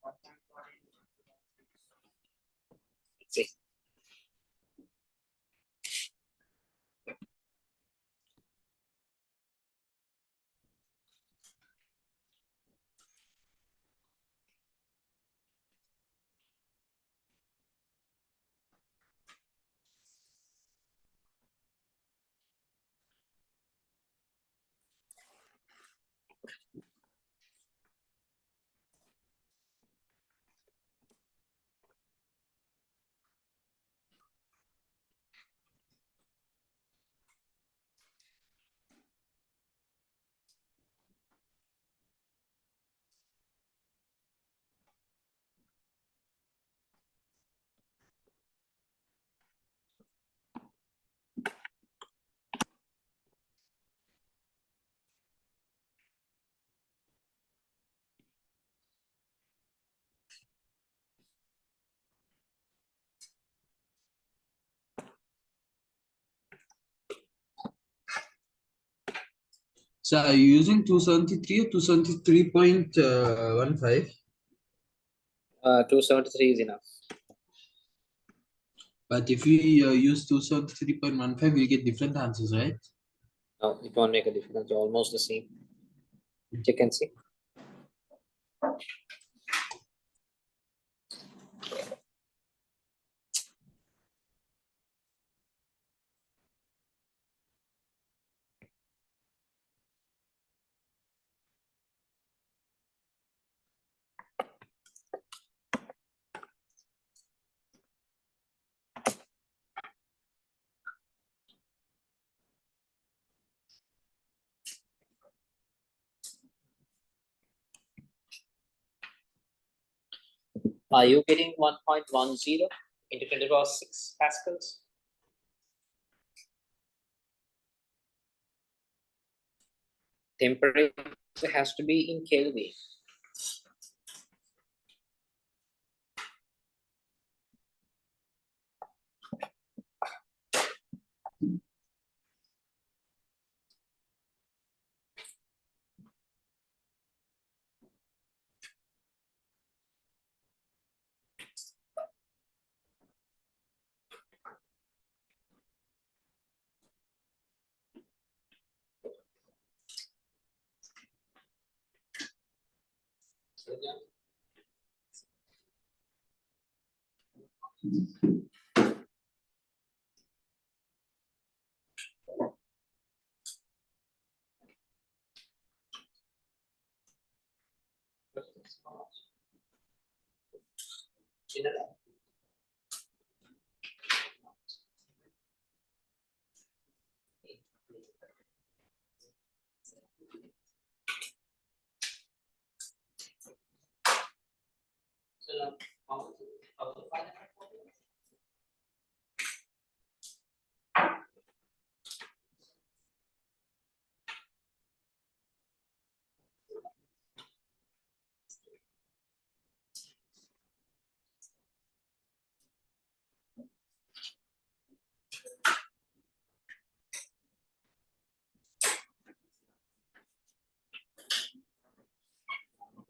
Let's see. So are you using 273 or 273.15? 273 is enough. But if we use 273.15, we'll get different answers, right? No, it won't make a difference. They're almost the same. You can see. Are you getting 1.10 into 10 to the power 6 pascals? Temperature has to be in Kelvin.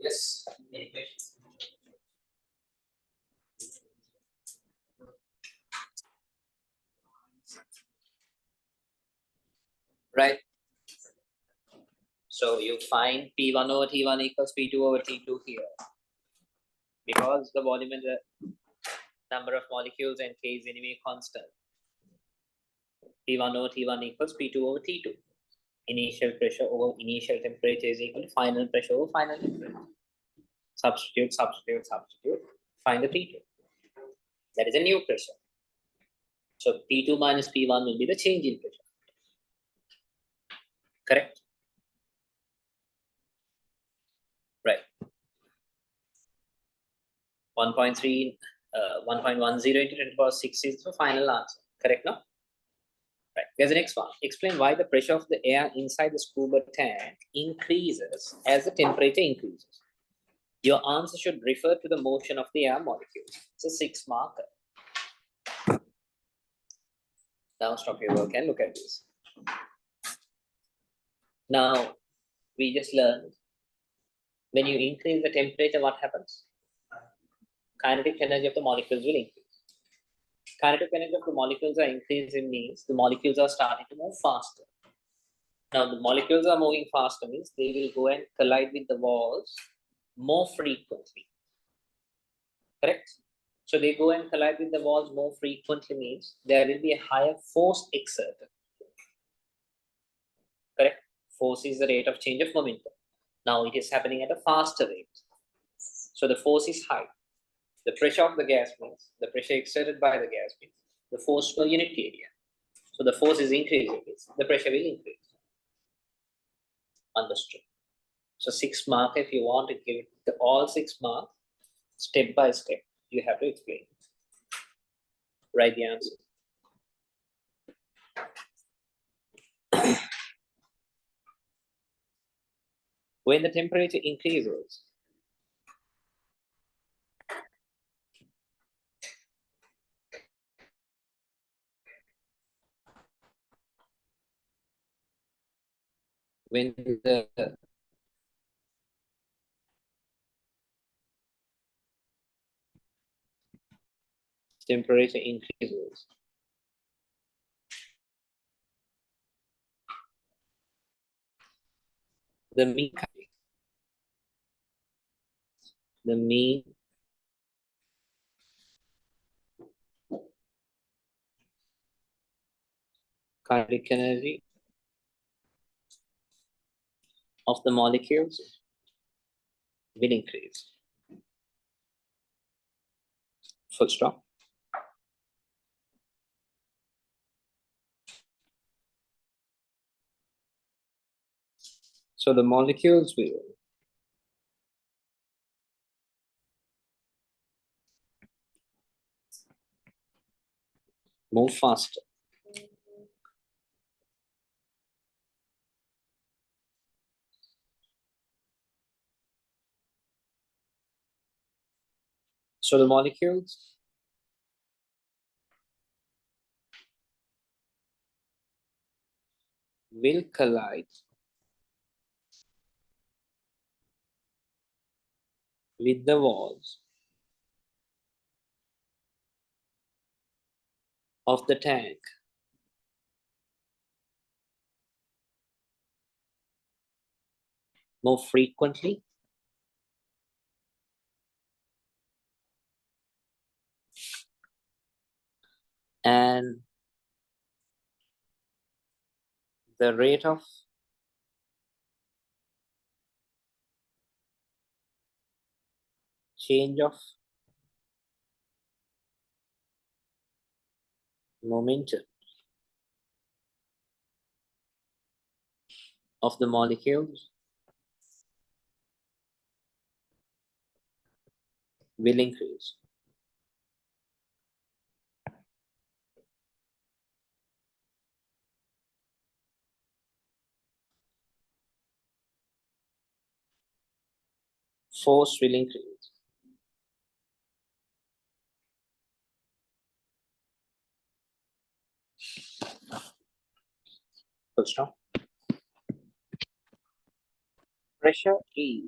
Yes. Any questions? Right. So you find P1 over T1 equals P2 over T2 here. Because the volume and the number of molecules and K is anyway constant. P1 over T1 equals P2 over T2. Initial pressure over initial temperature is equal to final pressure over final temperature. Substitute, substitute, substitute. Find the P2. That is a new pressure. So P2 minus P1 will be the change in pressure. Correct? Right. 1.10 into 10 to the power 6 is the final answer. Correct now? Right. Here's the next one. Explain why the pressure of the air inside the scuba tank increases as the temperature increases. Your answer should refer to the motion of the air molecule. It's a 6 marker. Now stop your work and look at this. Now, we just learned when you increase the temperature, what happens? kinetic energy of the molecules will increase. Kinetic energy of the molecules are increasing means the molecules are starting to move faster. Now the molecules are moving faster means they will go and collide with the walls more frequently. Correct? So they go and collide with the walls more frequently means there will be a higher force exerted. Correct? Force is the rate of change of momentum. Now it is happening at a faster rate. So the force is high. The pressure of the gas means the pressure exerted by the gas means the force per unit area. So the force is increasing means the pressure will increase. Understood. So 6 mark, if you want to give it all 6 marks, step by step, you have to explain. Write the answer. When the temperature increases, when the temperature increases, the mean kinetic energy of the molecules will increase. Full stop. So the molecules will move faster. So the molecules will collide with the walls of the tank more frequently and the rate of change of momentum of the molecules will increase. Force will increase. Full stop. Pressure is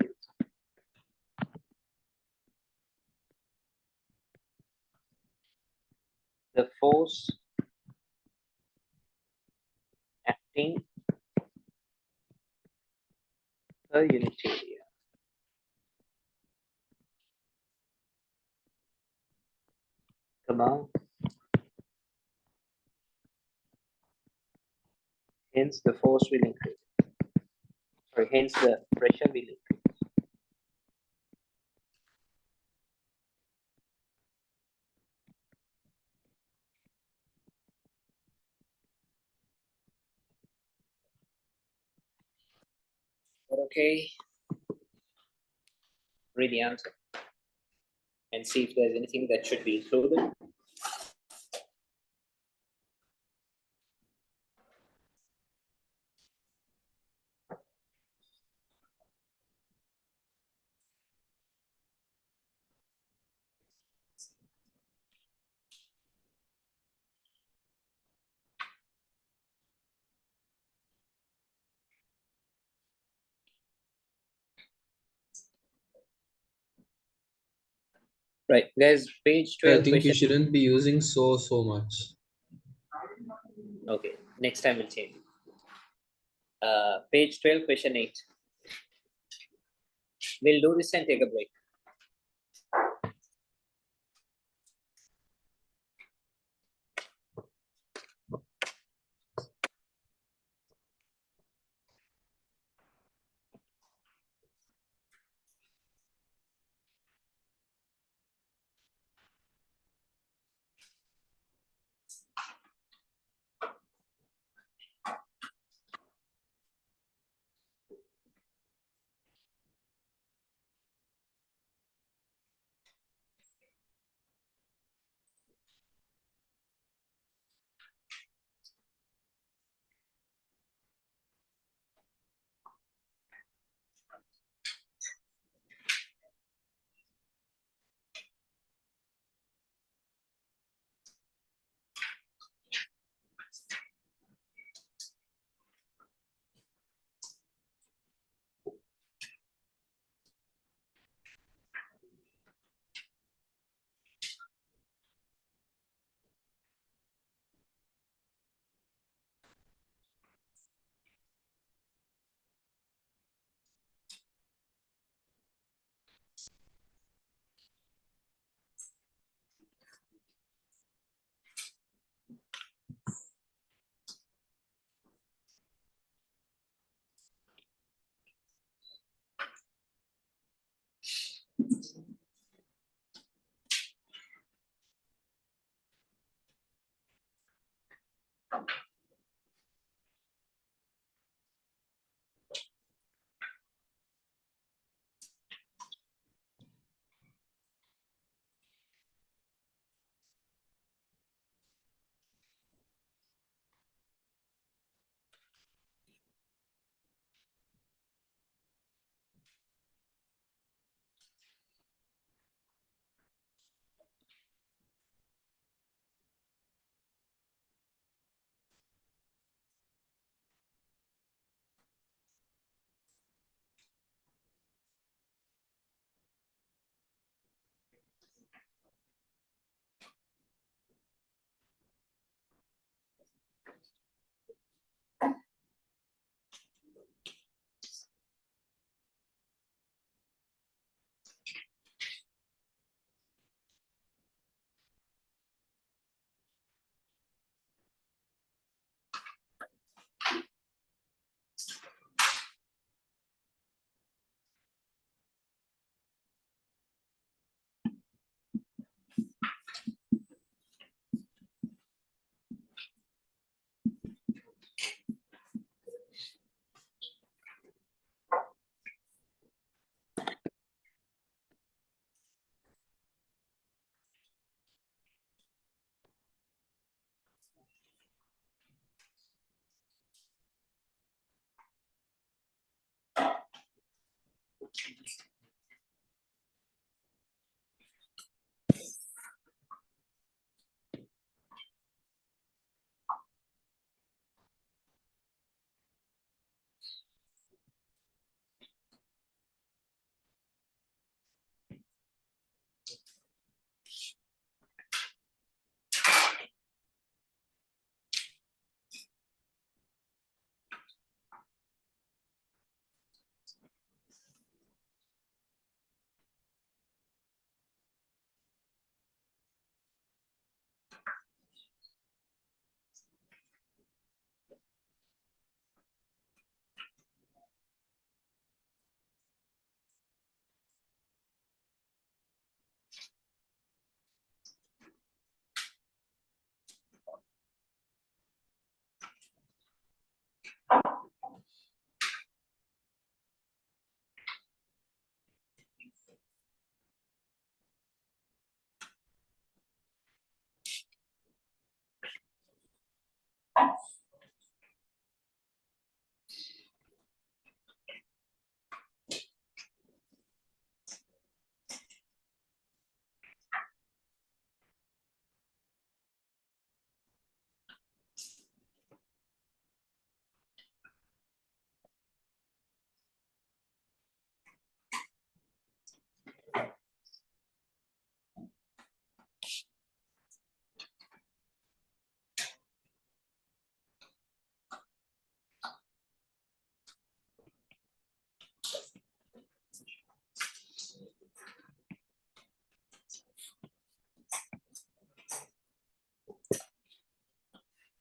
the force acting per unit area. Comma. Hence the force will increase. Sorry, hence the pressure will increase. Okay. Read the answer and see if there's anything that should be included. Right, guys, page I 12 think we question. shouldn't be using so much. Okay, next time we'll change. Page 12 question 8. We'll do this and take a break.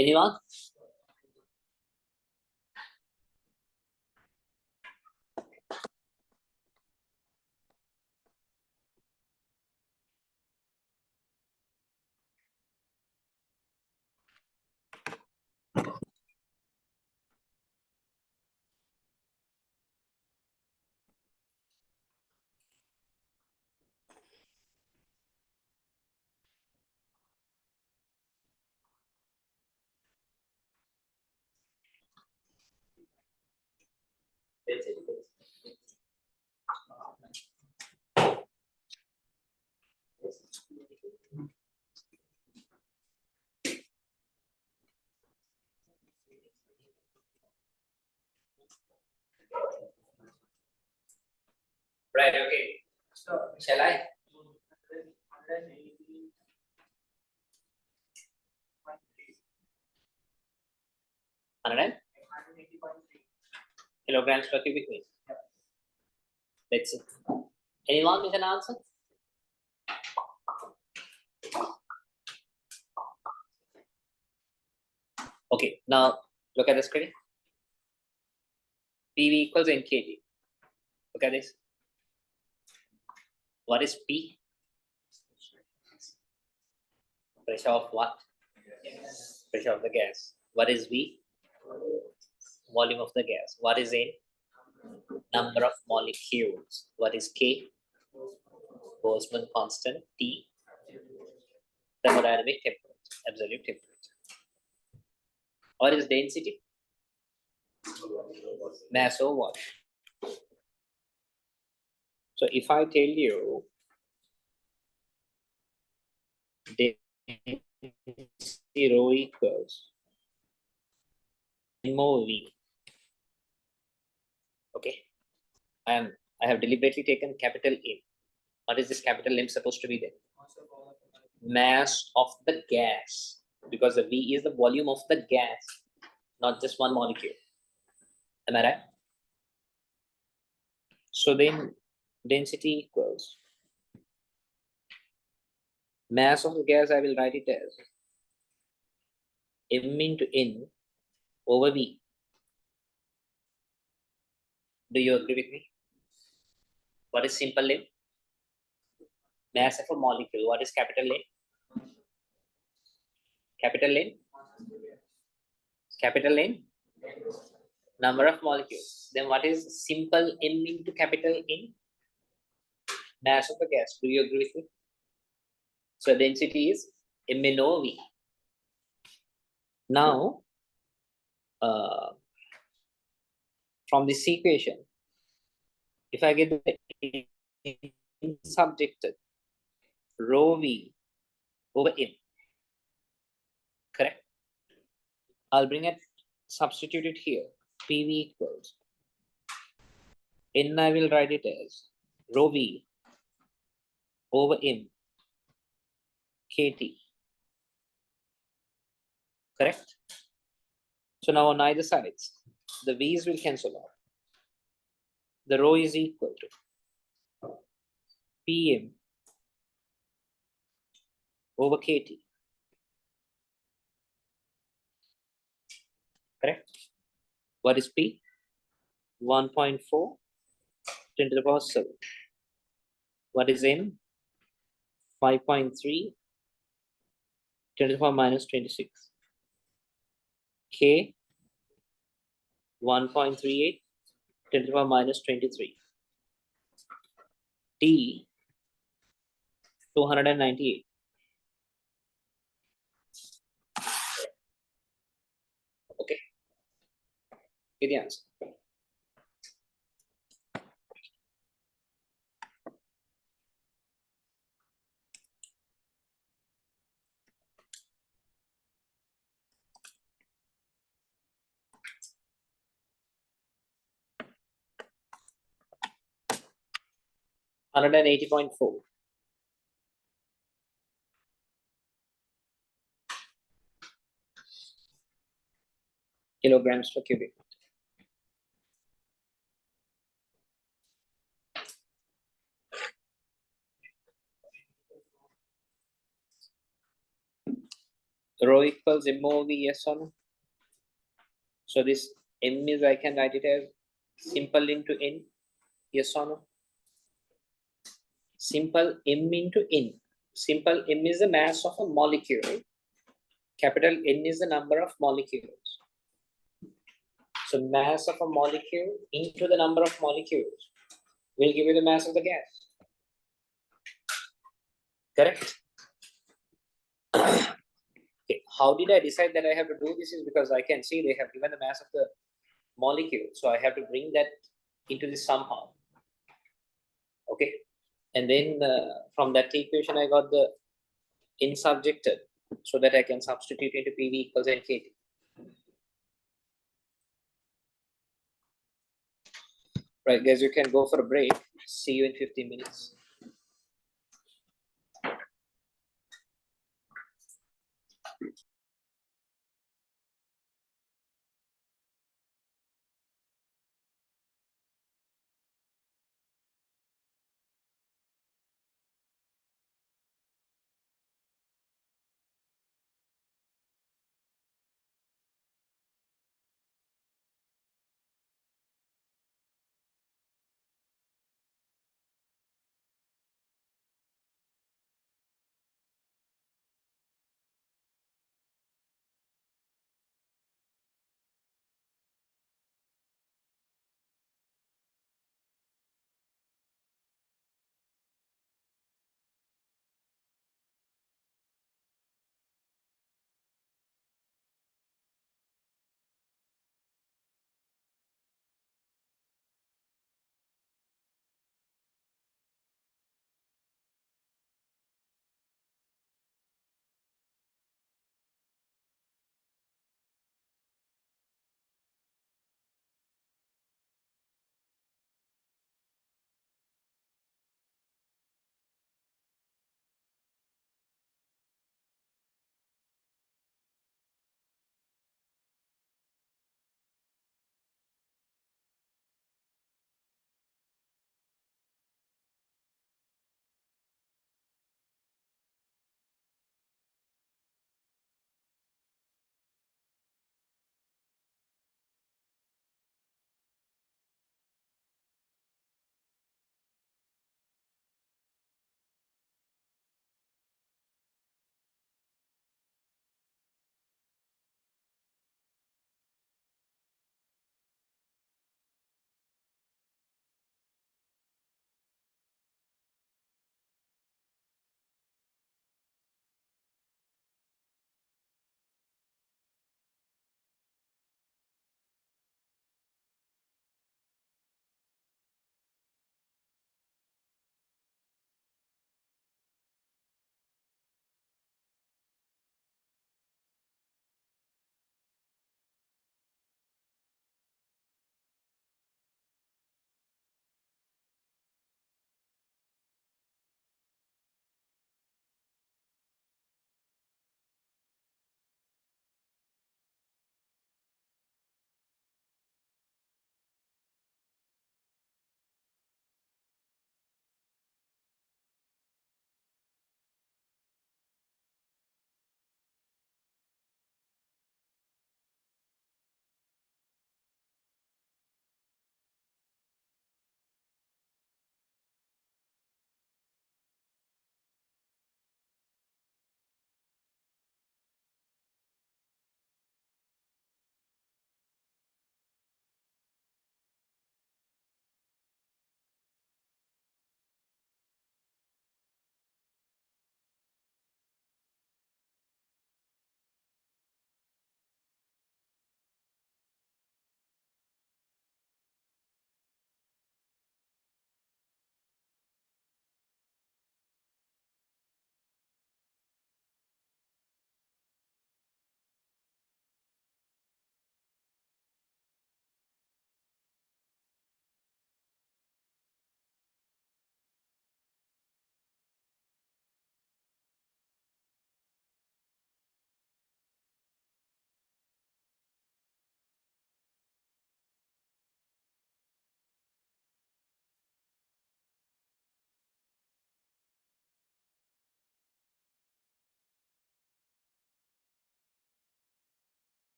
Anyone? Right, okay. Shall I? 100 kilograms per cubic meter. Let's see. Anyone with an answer? Okay, now look at the screen. PV equals NKT. Look at this. What is P? Pressure of what? Pressure of the gas. What is V? Volume of the gas. What is N? Number of molecules. What is K? Boltzmann constant. T? Thermodynamic temperature. Absolute temperature. What is density? Mass over what? So if I tell you density rho equals MOV. Okay. I have deliberately taken capital M. What is this capital M supposed to be then? Mass of the gas. Because the V is the volume of the gas, not just one molecule. Am I right? So then density equals mass of the gas. I will write it as M into N over V. Do you agree with me? What is simple M? Mass of a molecule. What is capital N? Capital N? Capital N? Number of molecules. Then what is simple M into capital N? Mass of the gas. Do you agree with me? So density is MnOV. Now, from this equation, if I get the subjected rho V over M, correct? I'll bring it, substitute it here. PV equals N. I will write it as rho V over M KT. Correct? So now on either sides, the V's will cancel out. The rho is equal to PM over KT. Correct? What is P? 1.4 10 to the power 7. What is M? 5.3 10 to the power minus 26. K? 1.38 10 to the power minus 23. T? 298. Okay. Get the answer. $180.4. Kilograms per cubic. Rho equals MOV, yes or no? So this M is, I can write it as simple into N, yes or no? Simple M into N. Simple M is the mass of a molecule. Capital N is the number of molecules. So mass of a molecule into the number of molecules will give you the mass of the gas. Correct? Okay. How did I decide that I have to do this is because I can see they have given the mass of the molecule. So I have to bring that into this somehow. Okay. And then from that equation, I got the N subjected so that I can substitute into PV equals NKT. Right, guys, you can go for a break. See you in 15 minutes.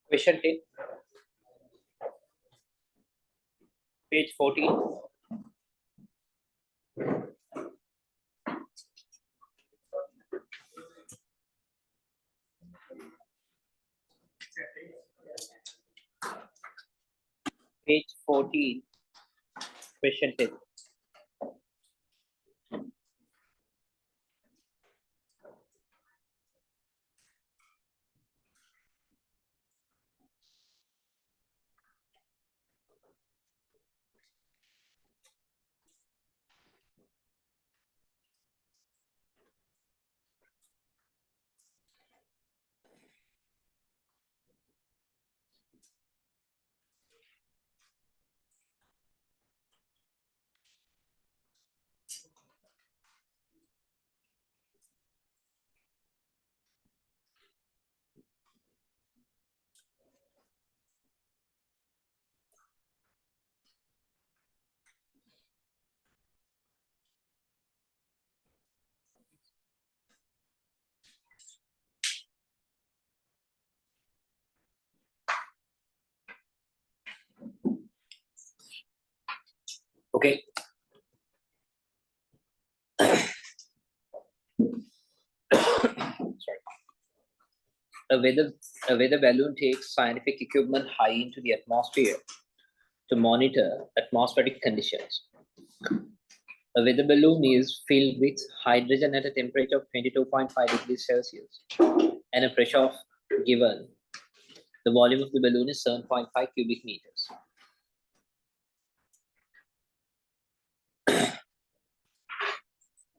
Question 10, page 14. Page 14, question 10. Okay. Sorry. A weather balloon takes scientific equipment high into the atmosphere to monitor atmospheric conditions. A weather balloon is filled with hydrogen at a temperature of 22.5 degrees Celsius and a pressure of given. The volume of the balloon is 7.5 cubic meters.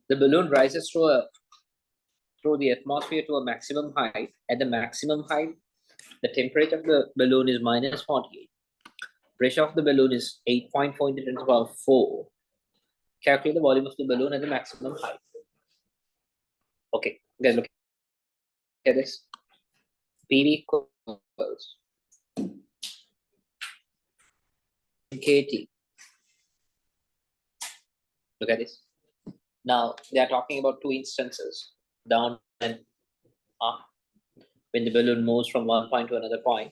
The balloon rises through the atmosphere to a maximum height. At the maximum height, the temperature of the balloon is minus 48. Pressure of the balloon is 8.4 into 10 to the power 4. Calculate the volume of the balloon at the maximum height. Okay, guys, look at this. PV equals KT. Look at this. Now they are talking about two instances, down and up. When the balloon moves from one point to another point,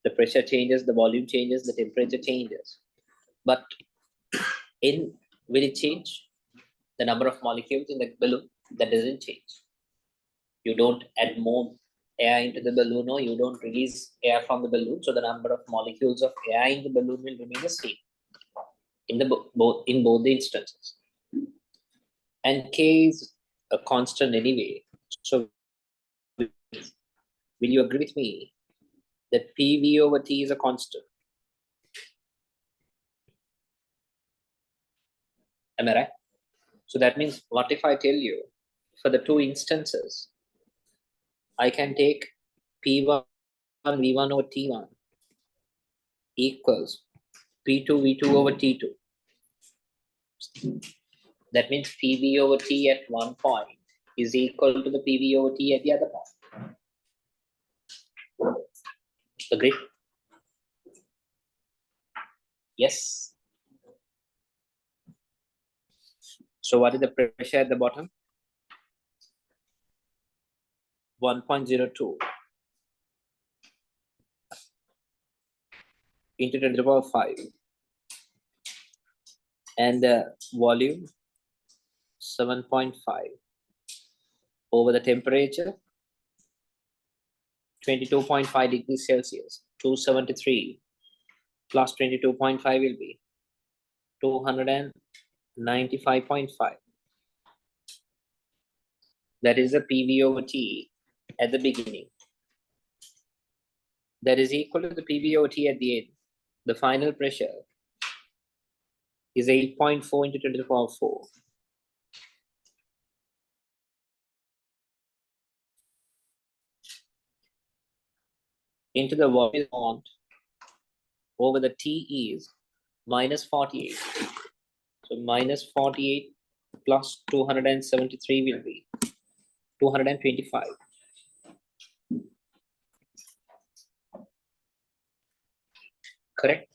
the pressure changes, the volume changes, the temperature changes. But will it change? The number of molecules in the balloon, that doesn't change. You don't add more air into the balloon or you don't release air from the balloon, so the number of molecules of air in the balloon will remain the same in both the instances. And K is a constant anyway. So will you agree with me that PV over T is a constant? Am I right? So that means, what if I tell you, for the two instances, I can take P1 V1 over T1 equals P2 V2 over T2. That means PV over T at one point is equal to the PV over T at the other point. Agree? Yes. So what is the pressure at the bottom? 1.02 into 10 to the power 5. And the volume 7.5 over the temperature 22.5 degrees Celsius. 273 plus 22.5 will be 295.5. That is the PV over T at the beginning. That is equal to the PV over T at the end. The final pressure is 8.4 into 10 to the power 4. Into the volume over the T is minus 48. So minus 48 plus 273 will be 225. Correct.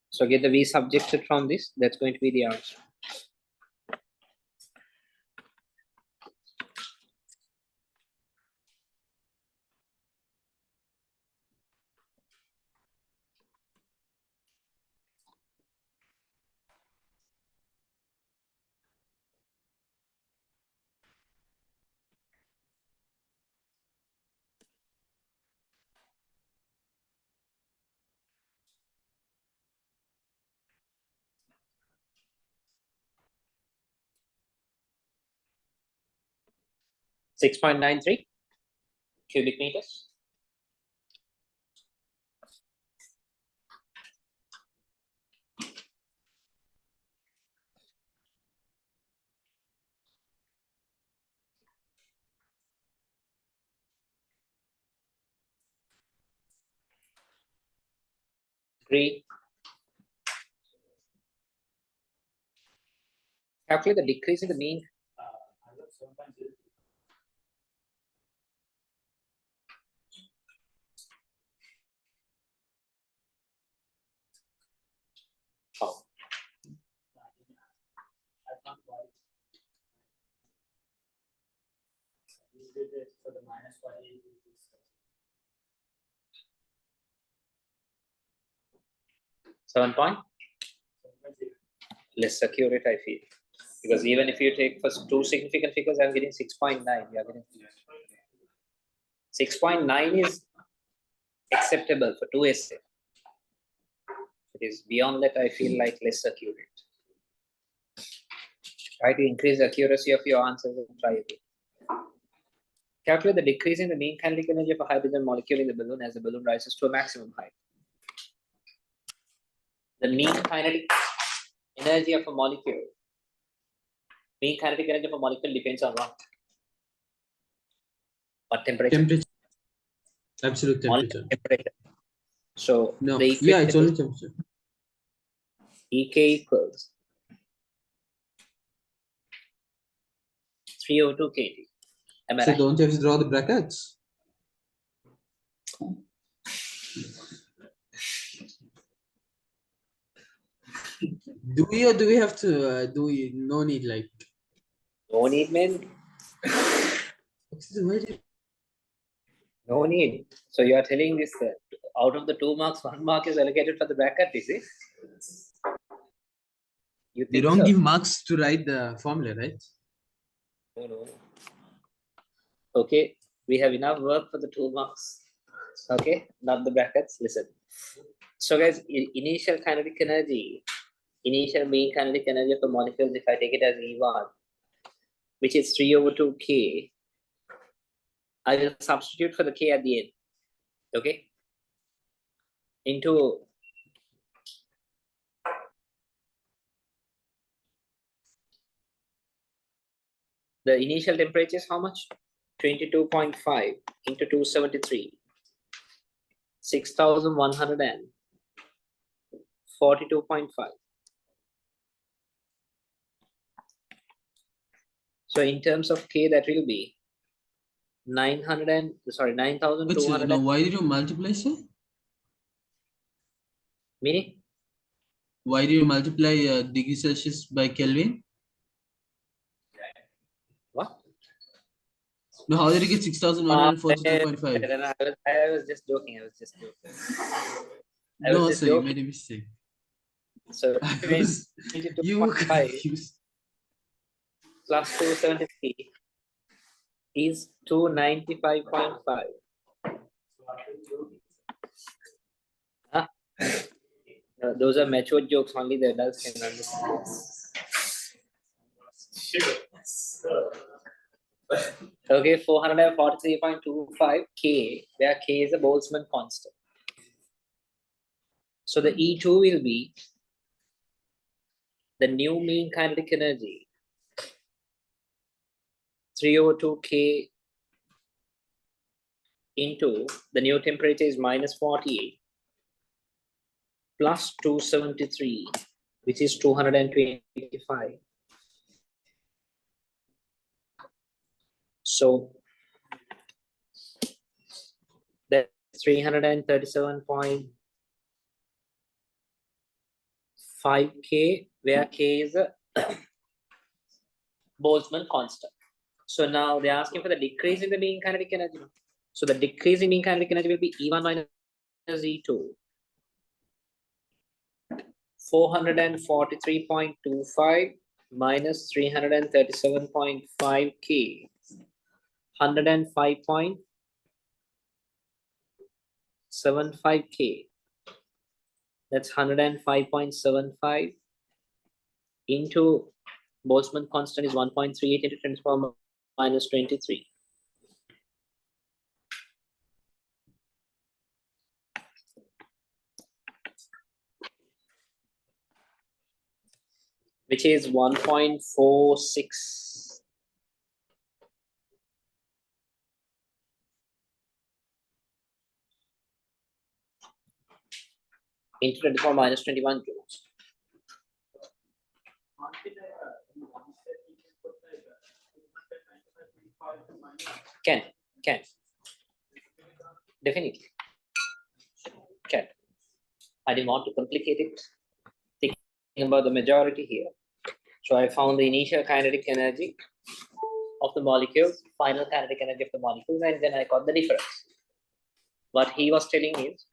So get the V subjected from this. That's going to be the answer. $6.93 cubic meters. Agree. Calculate the decrease in the mean. Oh. Seven point. Less accurate, I feel. Because even if you take first two significant figures, I'm getting 6.9. You are getting 6.9 is acceptable for 2 essay. It is beyond that, I feel like less accurate. Try to increase the accuracy of your answers and try again. Calculate the decrease in the mean kinetic energy of a hydrogen molecule in the balloon as the balloon rises to a maximum height. The mean kinetic energy of a molecule. Mean kinetic energy of a molecule depends on what? What temperature? Temperature. Absolute temperature. Temperature. So No. the Yeah, it's equation only is temperature. EK equals 302 kT. Am I So right? don't you have to draw the brackets? Do we or do we have to? Do we? No need like. No need, man. No need. So you are telling this out of the 2 marks, 1 mark is allocated for the bracket, is it? You They think don't so? give marks to write the formula, right? No. Okay, we have enough work for the 2 marks. Okay, not the brackets. Listen. So guys, initial kinetic energy, initial mean kinetic energy of the molecules, if I take it as E1, which is 3/2K, I will substitute for the K at the end. Okay, into the initial temperature is how much? 22.5 into 273, 6,142.5. So in terms of K, that will be 9,200. Now, why did you multiply, sir? Meaning? Why do you multiply degree Celsius by Kelvin? What? No, how did you get 6,142.5? I was just joking. I was just No, sir, you joking. made a mistake. So You were 22.5 confused. plus 273 is 295.5. Huh? Those are mature jokes, only the adults can understand. Okay, 443.25 K, where K is a Boltzmann constant. So the E2 will be the new mean kinetic energy, 3/2K into the new temperature is -48 plus 273, which is 225. So that's 337.5 5K, where K is a Boltzmann constant. So now they're asking for the decrease in the mean kinetic energy. So the decrease in mean kinetic energy will be E1 minus E2. 443.25 minus 337.5 K. 105.75 K. That's 105.75 into Boltzmann constant is 1.38 into 10 to the power minus 23. Which is 1.46. Into 10 to the power minus 21 joules. Can. Definitely. Can. I didn't want to complicate it. Thinking about the majority here. So I found the initial kinetic energy of the molecules, final kinetic energy of the molecules, and then I got the difference. What he was telling is,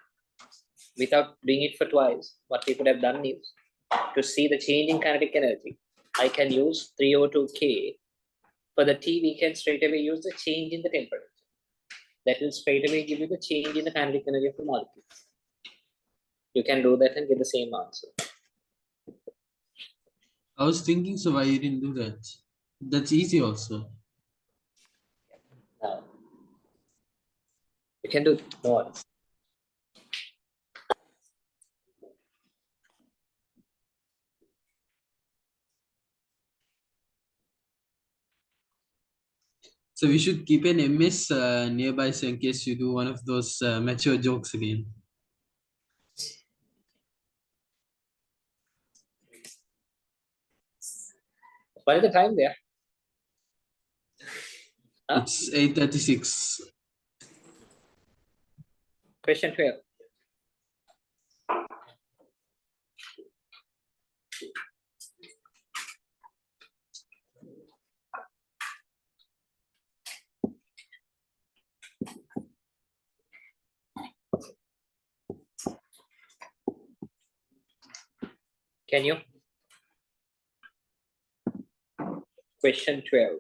without doing it for twice, what we could have done is, to see the change in kinetic energy, I can use 302K. For the T, we can straight away use the change in the temperature. That will straight away give you the change in the kinetic energy of the molecule. You can do that and get the same answer. I was thinking, so why you didn't do that? That's easy also. Now, you can do more. So we should keep an MS nearby, so in case you do one of those mature jokes again. What is the time there? Huh? It's 8:36. Question 12. Can you? Question 12.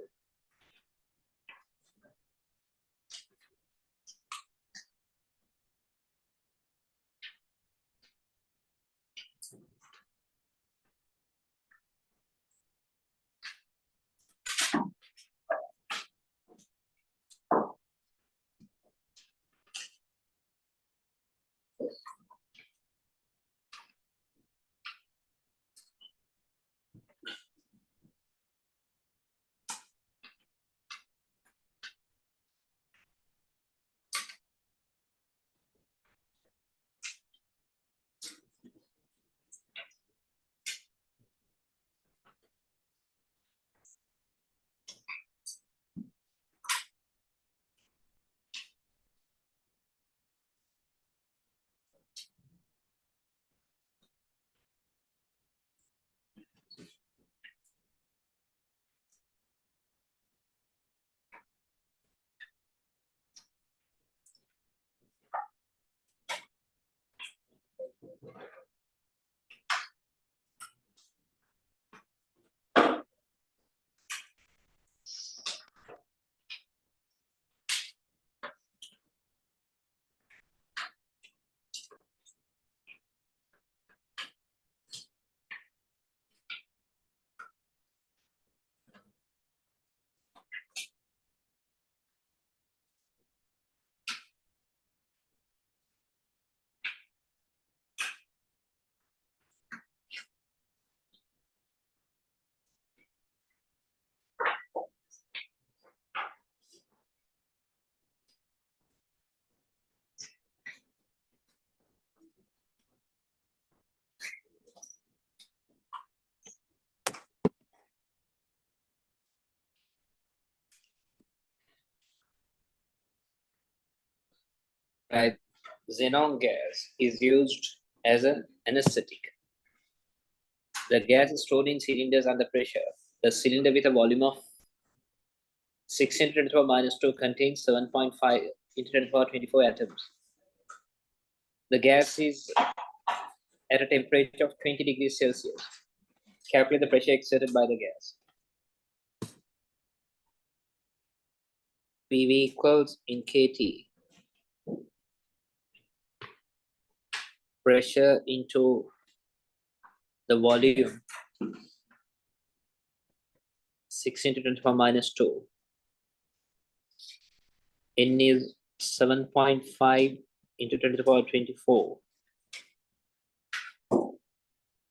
Right. Xenon gas is used as an anesthetic. The gas is stored in cylinders under pressure. The cylinder with a volume of 6 into 10 to the power minus 2 contains 7.5 into 10 to the power 24 atoms. The gas is at a temperature of 20 degrees Celsius. Calculate the pressure exerted by the gas. PV equals in kT. Pressure into the volume 6 into 10 to the power minus 2. N is 7.5 into 10 to the power 24.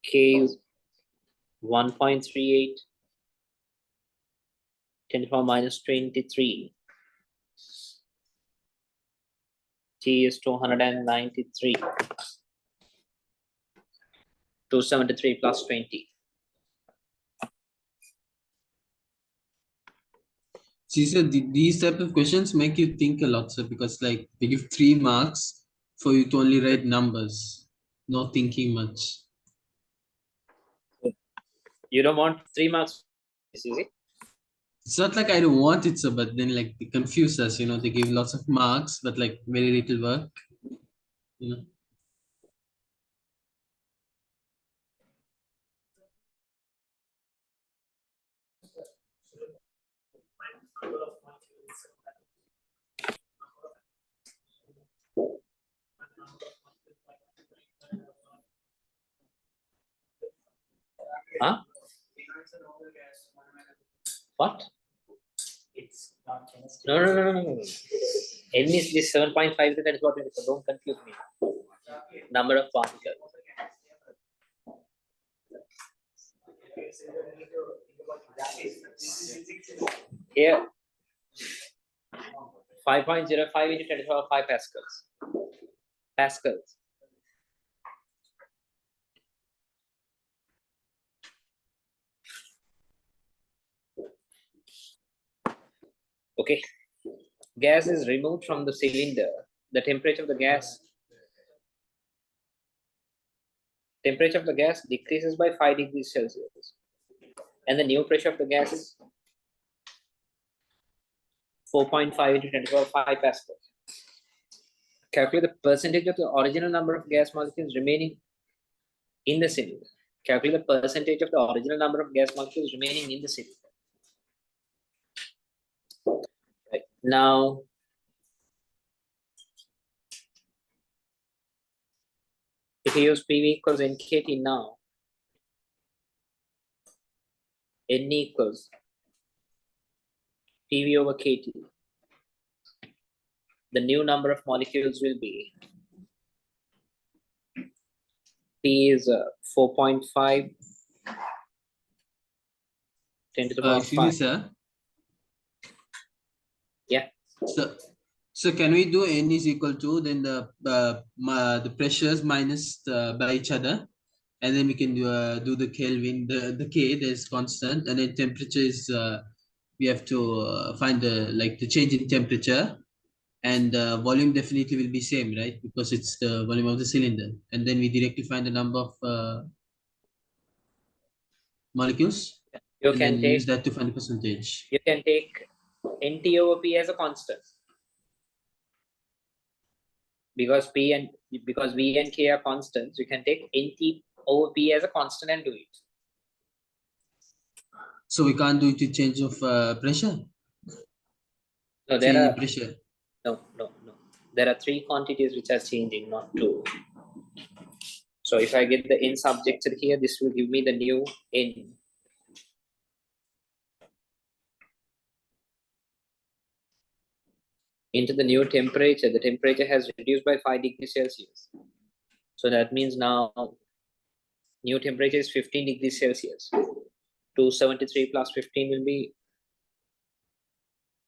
K is 1.38 10 to the power minus 23. T is 293. 273 plus 20. See, sir, these type of questions make you think a lot, sir, because like they give 3 marks for you to only write numbers, not thinking much. You don't want 3 marks, is it? It's not like I don't want it, sir, but then like they confuse us, you know, they give lots of marks, but like very little work, you know. Huh? What? No. N is this 7.5 to 10 to the power 24. Don't confuse me. Number of particles. Here, 5.05 into 10 to the power 5 pascals. Pascals. Okay. Gas is removed from the cylinder. The temperature of the gas decreases by 5 degrees Celsius. And the new pressure of the gas is 4.5 into 10 to the power 5 pascals. Calculate the percentage of the original number of gas molecules remaining in the cylinder. Calculate the percentage of the original number of gas molecules remaining in the cylinder. Right. Now, if you use PV equals NKT now, N equals PV over KT. The new number of molecules will be P is 4.5 10 to the power Excuse me, 5. sir. Yeah. So can we do N is equal to then the pressures minus by each other, and then we can do the Kelvin, the K that is constant, and then temperature is we have to find the like the change in temperature, and volume definitely will be same, right? Because it's the volume of the cylinder, and then we directly find the number of molecules, You and then can use take that to find the percentage. NT over P as a constant. Because V and K are constants, you can take NT over P as a constant and do it. So we can't do it with change of pressure. No, Change in pressure. no. There are 3 quantities which are changing, not 2. So if I get the N subjected here, this will give me the new N. Into the new temperature, the temperature has reduced by 5 degrees Celsius. So that means now new temperature is 15 degrees Celsius. 273 plus 15 will be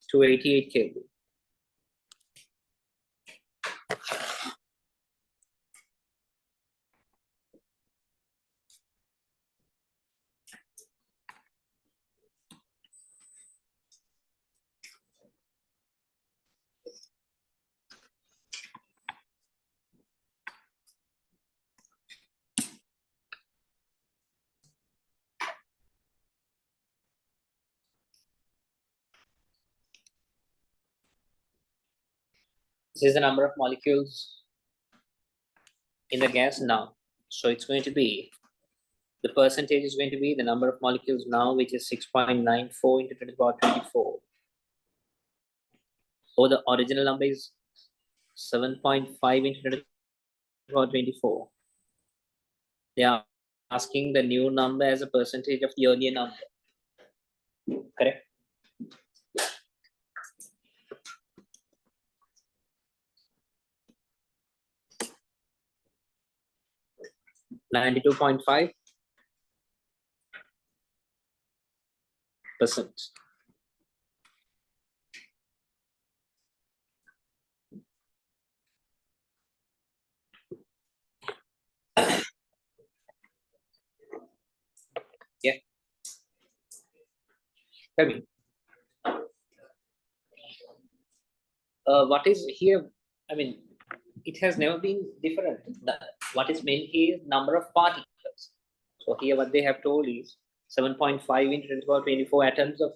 288 Kelvin. This is the number of molecules in the gas now. So it's going to be, the percentage is going to be the number of molecules now, which is 6.94 into 10 to the power 24. So the original number is 7.5 into 10 to the power 24. They are asking the new number as a percentage of the earlier number. Correct? %92.5%. Yeah. Tell me. What is here? I mean, it has never been different. What is meant here is number of particles. So here what they have told is 7.5 into 10 to the power 24 atoms of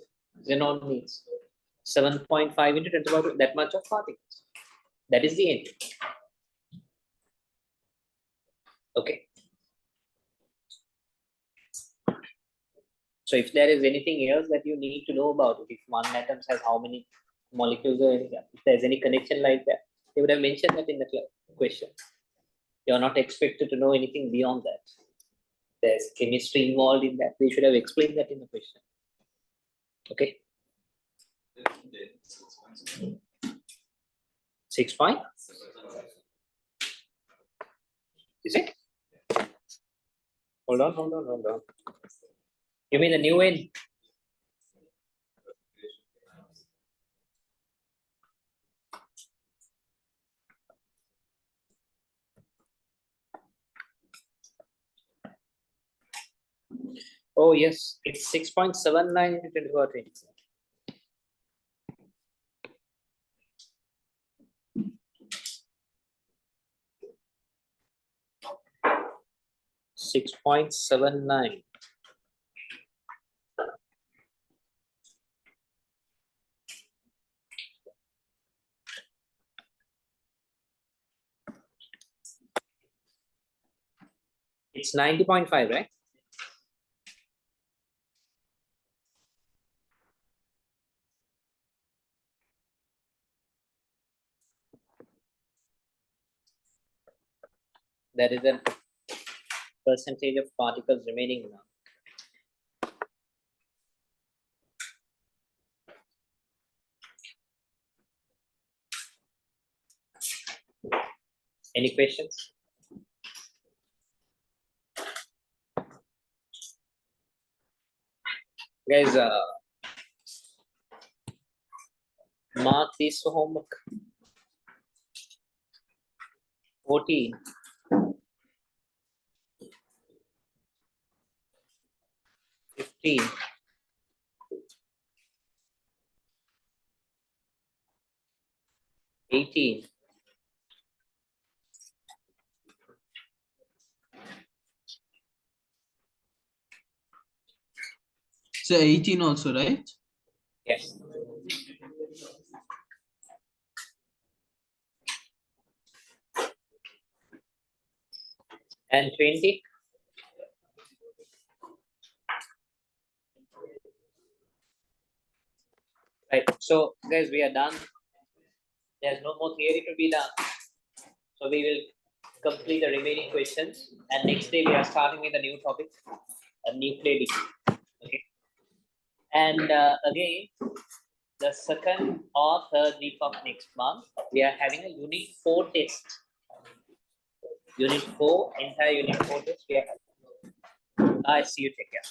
xenon means 7.5 into 10 to the power that much of particles. That is the end. Okay. So if there is anything else that you need to know about it, if one atom has how many molecules or anything, if there's any connection like that, they would have mentioned that in the question. You're not expected to know anything beyond that. There's chemistry involved in that. They should have explained that in the question. Okay. 6 point? Is it? Hold on. You mean the new end? Oh yes, it's 6.79 into 10 to the power 20. 6.79. It's 90.5, right? That is the percentage of particles remaining now. Any questions? Guys, mark this for homework. 14. 15. 18. 18 also, right? Yes. And 20. Right. So, guys, we are done. There's no more theory to be done. So, we will complete the remaining questions. And next day, we are starting with a new topic, a nuclear degree. Okay. And again, the second or third week of next month, we are having a Unit 4 test. Unit 4, entire Unit 4 test we are having. I see you. Take care.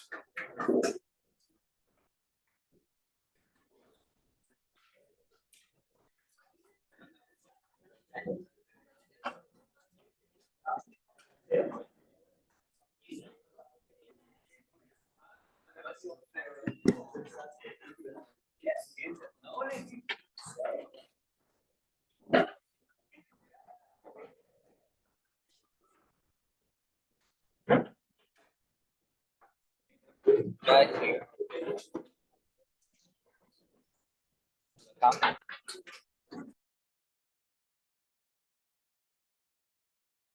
Right here. Come.